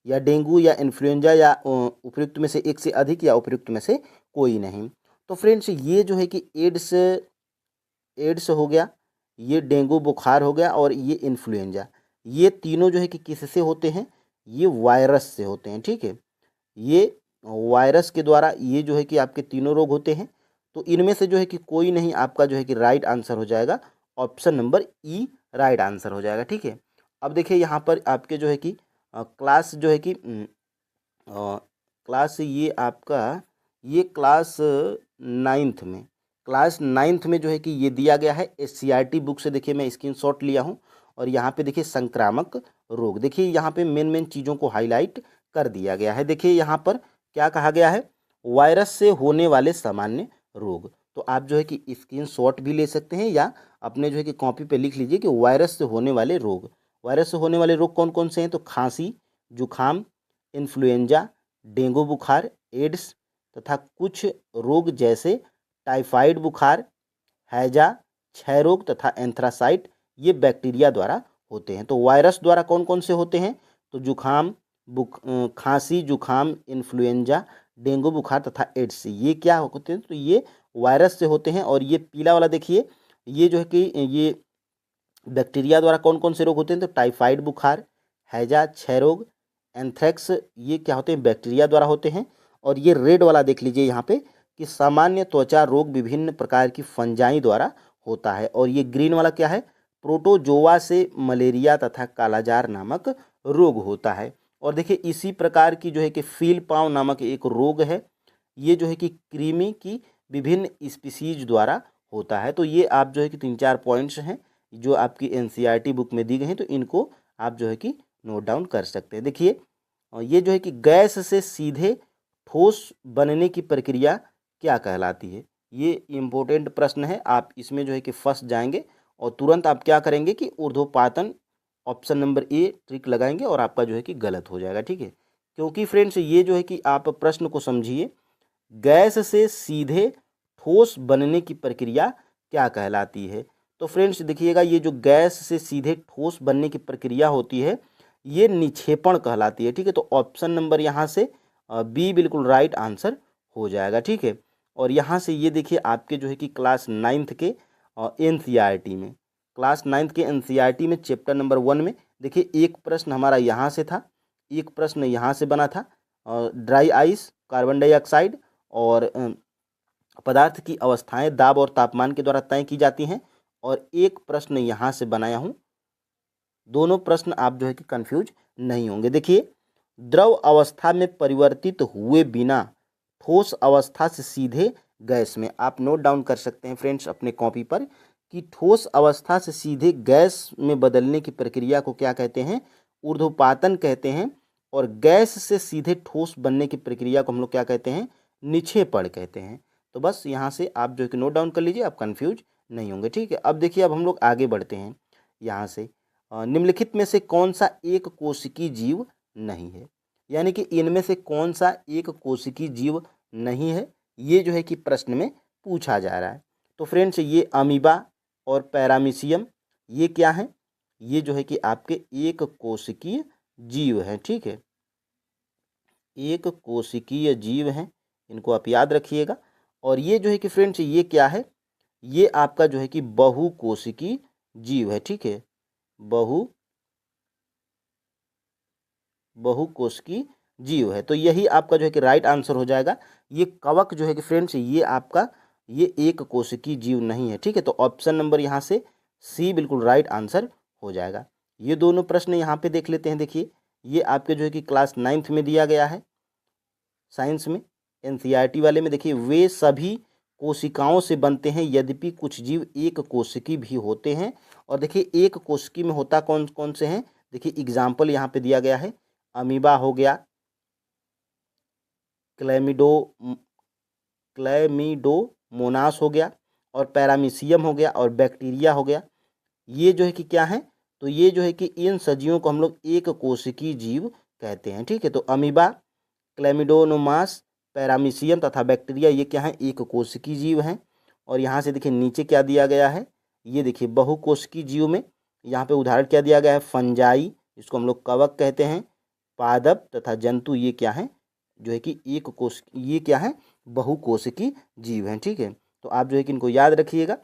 या डेंगू या इन्फ्लुएंजा या उपयुक्त में से एक से अधिक या उपयुक्त में से कोई नहीं। तो फ्रेंड्स, ये जो है कि एड्स हो गया, ये डेंगू बुखार हो गया और ये इन्फ्लुएंजा, ये तीनों जो है कि किससे होते हैं, ये वायरस से होते हैं। ठीक है, ये वायरस के द्वारा ये जो है कि आपके तीनों रोग होते हैं। तो इनमें से जो है कि कोई नहीं, आपका जो है कि राइट आंसर हो जाएगा ऑप्शन नंबर ई राइट आंसर हो जाएगा। ठीक है, अब देखिए यहाँ पर आपके जो है कि क्लास जो है कि क्लास ये आपका ये क्लास नाइन्थ में जो है कि ये दिया गया है एससीईआरटी बुक से। देखिए, मैं स्क्रीनशॉट लिया हूँ और यहाँ पे देखिए संक्रामक रोग, देखिए यहाँ पे मेन चीज़ों को हाईलाइट कर दिया गया है। देखिए यहाँ पर क्या कहा गया है, वायरस से होने वाले सामान्य रोग। तो आप जो है कि स्क्रीनशॉट भी ले सकते हैं या अपने जो है कि कॉपी पे लिख लीजिए कि वायरस से होने वाले रोग। वायरस से होने वाले रोग कौन कौन से हैं, तो खांसी, जुखाम, इन्फ्लुएंजा, डेंगू बुखार, एड्स तथा कुछ रोग जैसे टाइफाइड बुखार, हैजा, क्षय रोग तथा एंथ्रासाइट, ये बैक्टीरिया द्वारा होते हैं। तो वायरस द्वारा कौन कौन से होते हैं, तो जुखाम, खांसी, जुखाम, इन्फ्लुएंजा, डेंगू बुखार तथा एड्स, ये क्या होते हैं, तो ये वायरस से होते हैं। और ये पीला वाला देखिए, ये जो है कि ये बैक्टीरिया द्वारा कौन कौन से रोग होते हैं, तो टाइफाइड बुखार, हैजा, क्षय रोग, एंथ्रेक्स, ये क्या होते हैं, बैक्टीरिया द्वारा होते हैं। और ये रेड वाला देख लीजिए यहाँ पे कि सामान्य त्वचा रोग विभिन्न प्रकार की फंजाई द्वारा होता है। और ये ग्रीन वाला क्या है, प्रोटोजोआ से मलेरिया तथा कालाजार नामक रोग होता है। और देखिए इसी प्रकार की जो है कि फील पाँव नामक एक रोग है, ये जो है कि कृमि की विभिन्न स्पीसीज द्वारा होता है। तो ये आप जो है कि 3-4 पॉइंट्स हैं जो आपकी एनसीईआरटी बुक में दी गई हैं, तो इनको आप जो है कि नोट डाउन कर सकते हैं। देखिए, ये जो है कि गैस से सीधे ठोस बनने की प्रक्रिया क्या कहलाती है, ये इम्पोर्टेंट प्रश्न है। आप इसमें जो है कि फंस जाएंगे और तुरंत आप क्या करेंगे कि ऊर्ध्वपातन ऑप्शन नंबर ए ट्रिक लगाएंगे और आपका जो है कि गलत हो जाएगा। ठीक है, क्योंकि फ्रेंड्स ये जो है कि आप प्रश्न को समझिए, गैस से सीधे ठोस बनने की प्रक्रिया क्या कहलाती है। तो फ्रेंड्स देखिएगा, ये जो गैस से सीधे ठोस बनने की प्रक्रिया होती है, ये निक्षेपण कहलाती है। ठीक है, तो ऑप्शन नंबर यहाँ से बी बिल्कुल राइट आंसर हो जाएगा। ठीक है, और यहाँ से ये देखिए आपके जो है कि क्लास 9th के एनसीईआरटी में में चैप्टर नंबर 1 में देखिए एक प्रश्न हमारा यहाँ से था, एक प्रश्न यहाँ से बना था, ड्राई आइस, कार्बन डाइऑक्साइड और पदार्थ की अवस्थाएं दाब और तापमान के द्वारा तय की जाती हैं। और एक प्रश्न यहाँ से बनाया हूँ, दोनों प्रश्न आप जो है कि कंफ्यूज नहीं होंगे। देखिए, द्रव अवस्था में परिवर्तित हुए बिना ठोस अवस्था से सीधे गैस में, आप नोट डाउन कर सकते हैं फ्रेंड्स अपने कॉपी पर कि ठोस अवस्था से सीधे गैस में बदलने की प्रक्रिया को क्या कहते हैं, ऊर्ध्वपातन कहते हैं। और गैस से सीधे ठोस बनने की प्रक्रिया को हम लोग क्या कहते हैं, निक्षेपण कहते हैं। तो बस यहाँ से आप जो है कि नोट डाउन कर लीजिए, आप कंफ्यूज नहीं होंगे। ठीक है, अब देखिए, अब हम लोग आगे बढ़ते हैं। यहाँ से निम्नलिखित में से कौन सा एक कोशिकीय जीव नहीं है, यानी कि इनमें से कौन सा एक कोशिकीय जीव नहीं है, ये जो है कि प्रश्न में पूछा जा रहा है। तो फ्रेंड्स, ये अमीबा और पैरामीशियम, ये क्या है, ये जो है कि आपके एक कोशिकीय जीव हैं। ठीक है, एक कोशिकीय जीव हैं, इनको आप याद रखिएगा। और ये जो है कि फ्रेंड्स, ये क्या है, ये आपका जो है कि बहुकोशिकीय जीव है। ठीक है, बहुकोशिकीय जीव है। तो यही आपका जो है कि राइट आंसर हो जाएगा। ये कवक जो है कि फ्रेंड्स, ये आपका ये एक कोशिकीय जीव नहीं है। ठीक है, तो ऑप्शन नंबर यहाँ से सी बिल्कुल राइट आंसर हो जाएगा। ये दोनों प्रश्न यहाँ पे देख लेते हैं। देखिए, ये आपके जो है कि क्लास 9th में दिया गया है साइंस में, एनसीईआरटी वाले में। देखिए, वे सभी कोशिकाओं से बनते हैं, यद्यपि कुछ जीव एक कोशिकी भी होते हैं। और देखिए एक कोशिकी में होता कौन कौन से हैं, देखिए एग्जाम्पल यहाँ पे दिया गया है, अमीबा हो गया, क्लेमिडो क्लेमिडोमोनास हो गया, और पैरामीशियम हो गया, और बैक्टीरिया हो गया। ये जो है कि क्या है, तो ये जो है कि इन सजीवों को हम लोग एक कोशिकीय जीव कहते हैं। ठीक है, तो अमीबा, क्लेमिडोनोमास, पैरामीशियम तथा बैक्टीरिया ये क्या है, एक कोशिकीय जीव हैं। और यहाँ से देखिए नीचे क्या दिया गया है, ये देखिए बहुकोशिकीय जीव में यहाँ पे उदाहरण क्या दिया गया है, फंजाई, इसको हम लोग कवक कहते हैं, पादप तथा जंतु, ये क्या है, जो है कि एक कोश, ये क्या है, बहुकोशिकीय जीव हैं। ठीक है, तो आप जो है कि इनको याद रखिएगा।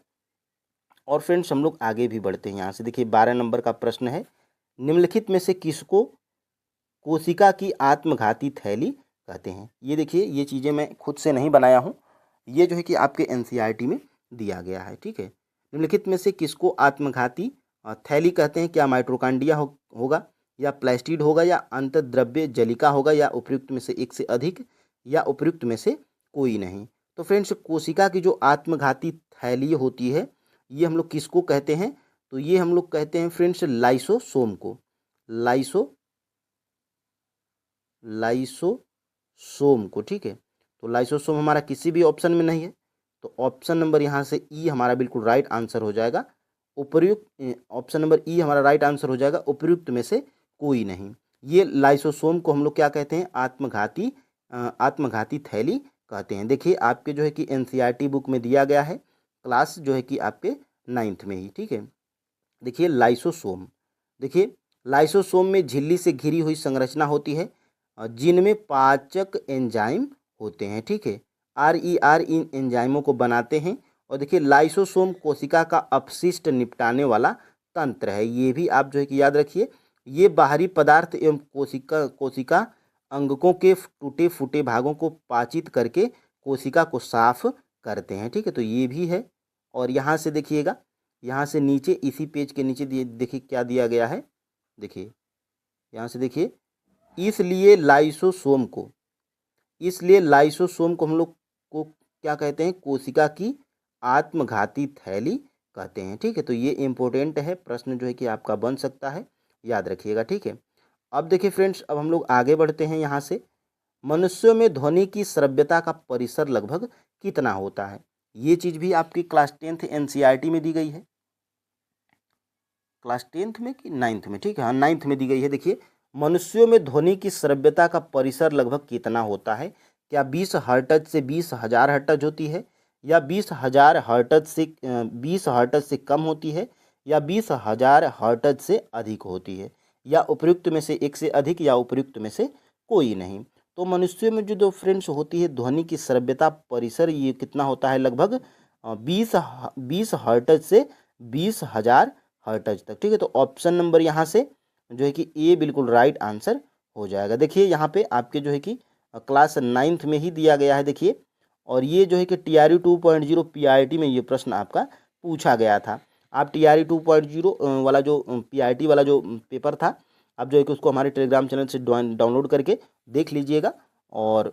और फ्रेंड्स हम लोग आगे भी बढ़ते हैं। यहाँ से देखिए 12 नंबर का प्रश्न है, निम्नलिखित में से किसको कोशिका की आत्मघाती थैली कहते हैं। ये देखिए ये चीज़ें मैं खुद से नहीं बनाया हूँ, ये जो है कि आपके एनसीईआरटी में दिया गया है। ठीक है, निम्नलिखित में से किसको आत्मघाती थैली कहते हैं, क्या माइटोकॉन्ड्रिया होगा, या प्लास्टिड होगा, या अंतःद्रव्य जलिका होगा, या उपयुक्त में से एक से अधिक, या उपयुक्त में से कोई नहीं। तो फ्रेंड्स कोशिका की जो आत्मघाती थैली होती है ये हम लोग किसको कहते हैं, तो ये हम लोग कहते हैं फ्रेंड्स लाइसोसोम को, लाइसोसोम को। ठीक है, तो लाइसोसोम हमारा किसी भी ऑप्शन में नहीं है, तो ऑप्शन नंबर यहाँ से ई हमारा बिल्कुल राइट आंसर हो जाएगा। उपयुक्त ऑप्शन नंबर ई हमारा राइट आंसर हो जाएगा, उपयुक्त में से कोई नहीं। ये लाइसोसोम को हम लोग क्या कहते हैं, आत्मघाती थैली कहते हैं। देखिए आपके जो है कि एनसीईआरटी बुक में दिया गया है, क्लास जो है कि आपके 9th में ही। ठीक है, देखिए लाइसोसोम, देखिए लाइसोसोम में झिल्ली से घिरी हुई संरचना होती है जिनमें पाचक एंजाइम होते हैं। ठीक है, RER इन एंजाइमों को बनाते हैं। और देखिए लाइसोसोम कोशिका का अपशिष्ट निपटाने वाला तंत्र है, ये भी आप जो है कि याद रखिए। ये बाहरी पदार्थ एवं कोशिका अंगकों के टूटे फूटे भागों को पाचित करके कोशिका को साफ करते हैं। ठीक है, तो ये भी है। और यहाँ से देखिएगा, यहाँ से नीचे इसी पेज के नीचे देखिए क्या दिया गया है, देखिए यहाँ से देखिए, इसलिए लाइसोसोम को हम लोग को क्या कहते हैं, कोशिका की आत्मघाती थैली कहते हैं। ठीक है, तो ये इम्पोर्टेंट है, प्रश्न जो है कि आपका बन सकता है, याद रखिएगा। ठीक है, अब देखिए फ्रेंड्स अब हम लोग आगे बढ़ते हैं। यहाँ से मनुष्यों में ध्वनि की श्रव्यता का परिसर लगभग कितना होता है, ये चीज़ भी आपकी क्लास 10th एनसीईआरटी में दी गई है, क्लास 10th में कि 9th में। ठीक है, हाँ 9th में दी गई है। देखिए मनुष्यों में ध्वनि की श्रव्यता का परिसर लगभग कितना होता है, क्या 20 हर्ट्ज से 20,000 हर्ट्ज होती है, या 20,000 हर्ट्ज से 20 हर्ट्ज से कम होती है, या 20,000 हर्ट्ज से अधिक होती है, या उपयुक्त में से एक से अधिक, या उपयुक्त में से कोई नहीं। तो मनुष्यों में जो दो फ्रेंड्स होती है ध्वनि की श्रव्यता परिसर, ये कितना होता है, लगभग 20 हर्ट्ज से 20,000 हर्ट्ज तक। ठीक है, तो ऑप्शन नंबर यहाँ से जो है कि ए बिल्कुल राइट आंसर हो जाएगा। देखिए यहाँ पे आपके जो है कि क्लास 9th में ही दिया गया है, देखिए। और ये जो है कि TRE 2.0 PRT में ये प्रश्न आपका पूछा गया था। आप TRE 2.0 वाला जो PRT वाला जो पेपर था, आप जो है कि उसको हमारे टेलीग्राम चैनल से डाउनलोड करके देख लीजिएगा। और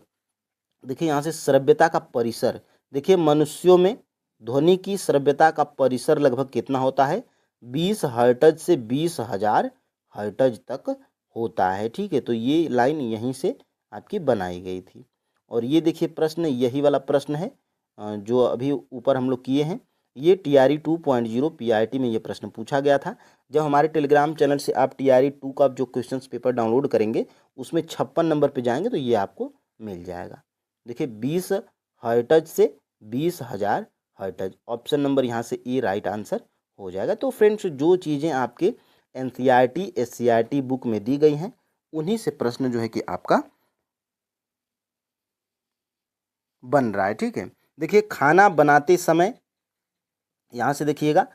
देखिए यहाँ से श्रव्यता का परिसर, देखिए मनुष्यों में ध्वनि की श्रव्यता का परिसर लगभग कितना होता है, 20 हर्ट्ज से 20,000 हर्ट्ज तक होता है। ठीक है, तो ये लाइन यहीं से आपकी बनाई गई थी। और ये देखिए प्रश्न, यही वाला प्रश्न है जो अभी ऊपर हम लोग किए हैं, ये TRE 2.0 PRT में ये प्रश्न पूछा गया था। जब हमारे टेलीग्राम चैनल से आप TRE 2 का जो क्वेश्चन पेपर डाउनलोड करेंगे उसमें 56 नंबर पे जाएंगे तो ये आपको मिल जाएगा। देखिए 20 हर्ट्ज से 20,000 हर्ट्ज, ऑप्शन नंबर यहाँ से ए राइट आंसर हो जाएगा। तो फ्रेंड्स जो चीज़ें आपके एनसीईआरटी SCERT बुक में दी गई हैं उन्हीं से प्रश्न जो है कि आपका बन रहा है। ठीक है, देखिए खाना बनाते समय, यहाँ से देखिएगा,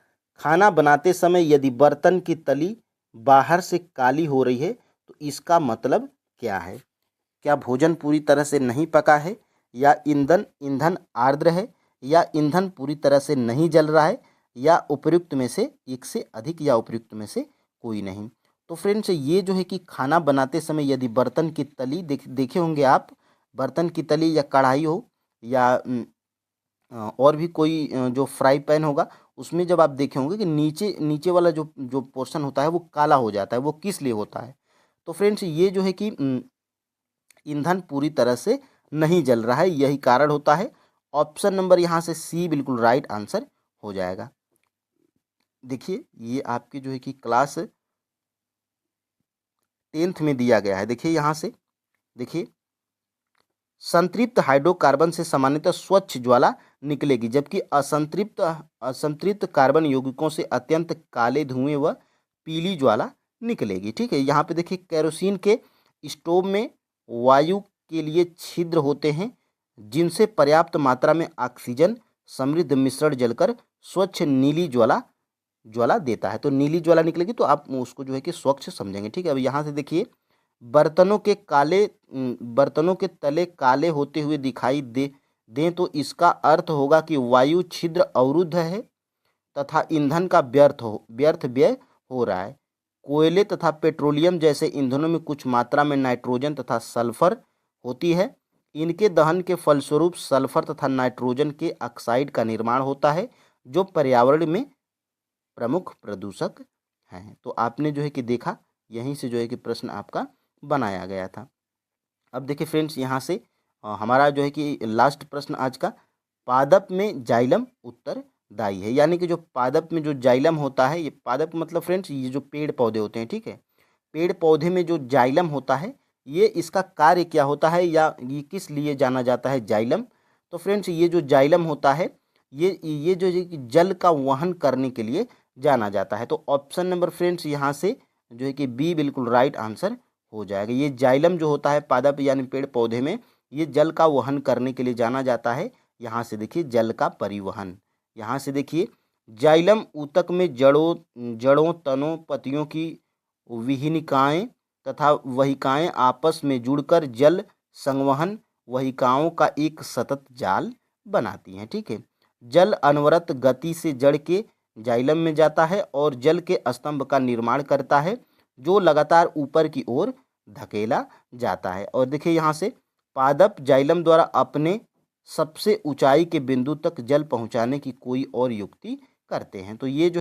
खाना बनाते समय यदि बर्तन की तली बाहर से काली हो रही है तो इसका मतलब क्या है, क्या भोजन पूरी तरह से नहीं पका है, या ईंधन आर्द्र है, या ईंधन पूरी तरह से नहीं जल रहा है, या उपयुक्त में से एक से अधिक, या उपयुक्त में से कोई नहीं। तो फ्रेंड्स ये जो है कि खाना बनाते समय यदि बर्तन की तली देखे होंगे आप, बर्तन की तली या कढ़ाई हो या और भी कोई जो फ्राई पैन होगा उसमें जब आप देखे होंगे कि नीचे नीचे वाला जो जो पोर्शन होता है वो काला हो जाता है, वो किस लिए होता है? तो फ्रेंड्स ये जो है कि ईंधन पूरी तरह से नहीं जल रहा है, यही कारण होता है। ऑप्शन नंबर यहाँ से सी बिल्कुल राइट आंसर हो जाएगा। देखिए ये आपके जो है कि क्लास 10th में दिया गया है। देखिए यहाँ से देखिए, संतृप्त हाइड्रोकार्बन से सामान्यतः स्वच्छ ज्वाला निकलेगी, जबकि असंतृप्त कार्बन यौगिकों से अत्यंत काले धुएं व पीली ज्वाला निकलेगी। ठीक है, यहाँ पे देखिए केरोसिन के स्टोव में वायु के लिए छिद्र होते हैं, जिनसे पर्याप्त मात्रा में ऑक्सीजन समृद्ध मिश्रण जलकर स्वच्छ नीली ज्वाला ज्वाला देता है। तो नीली ज्वाला निकलेगी तो आप उसको जो है कि स्वच्छ समझेंगे। ठीक है, अब यहाँ से देखिए, बर्तनों के तले काले होते हुए दिखाई दें तो इसका अर्थ होगा कि वायु छिद्र अवरुद्ध है तथा ईंधन का व्यर्थ व्यय हो रहा है। कोयले तथा पेट्रोलियम जैसे ईंधनों में कुछ मात्रा में नाइट्रोजन तथा सल्फर होती है। इनके दहन के फलस्वरूप सल्फर तथा नाइट्रोजन के ऑक्साइड का निर्माण होता है, जो पर्यावरण में प्रमुख प्रदूषक हैं। तो आपने जो है कि देखा, यहीं से जो है कि प्रश्न आपका बनाया गया था। अब देखिए फ्रेंड्स, यहाँ से हमारा जो है कि लास्ट प्रश्न आज का, पादप में जाइलम उत्तरदायी है। यानी कि जो पादप में जो जाइलम होता है, ये पादप मतलब फ्रेंड्स ये जो पेड़ पौधे होते हैं, ठीक है, पेड़ पौधे में जो जाइलम होता है, ये इसका कार्य क्या होता है या ये किस लिए जाना जाता है जाइलम? तो फ्रेंड्स ये जो जाइलम होता है, ये जो है कि जल का वहन करने के लिए जाना जाता है। तो ऑप्शन नंबर फ्रेंड्स यहाँ से जो है कि बी बिल्कुल राइट आंसर हो जाएगा। ये जाइलम जो होता है पादप यानी पेड़ पौधे में, ये जल का वहन करने के लिए जाना जाता है। यहाँ से देखिए जल का परिवहन, यहाँ से देखिए जाइलम ऊतक में जड़ों तनों पत्तियों की विहिनिकाएं तथा वहिकाएं आपस में जुड़कर जल संवहन वहिकाओं का एक सतत जाल बनाती हैं। ठीक है, जल अनवरत गति से जड़ के जाइलम में जाता है और जल के स्तंभ का निर्माण करता है, जो लगातार ऊपर की ओर धकेला जाता है। और देखिए यहाँ से पादप जाइलम द्वारा अपने सबसे ऊंचाई के बिंदु तक जल पहुंचाने की कोई और युक्ति करते हैं। तो ये जो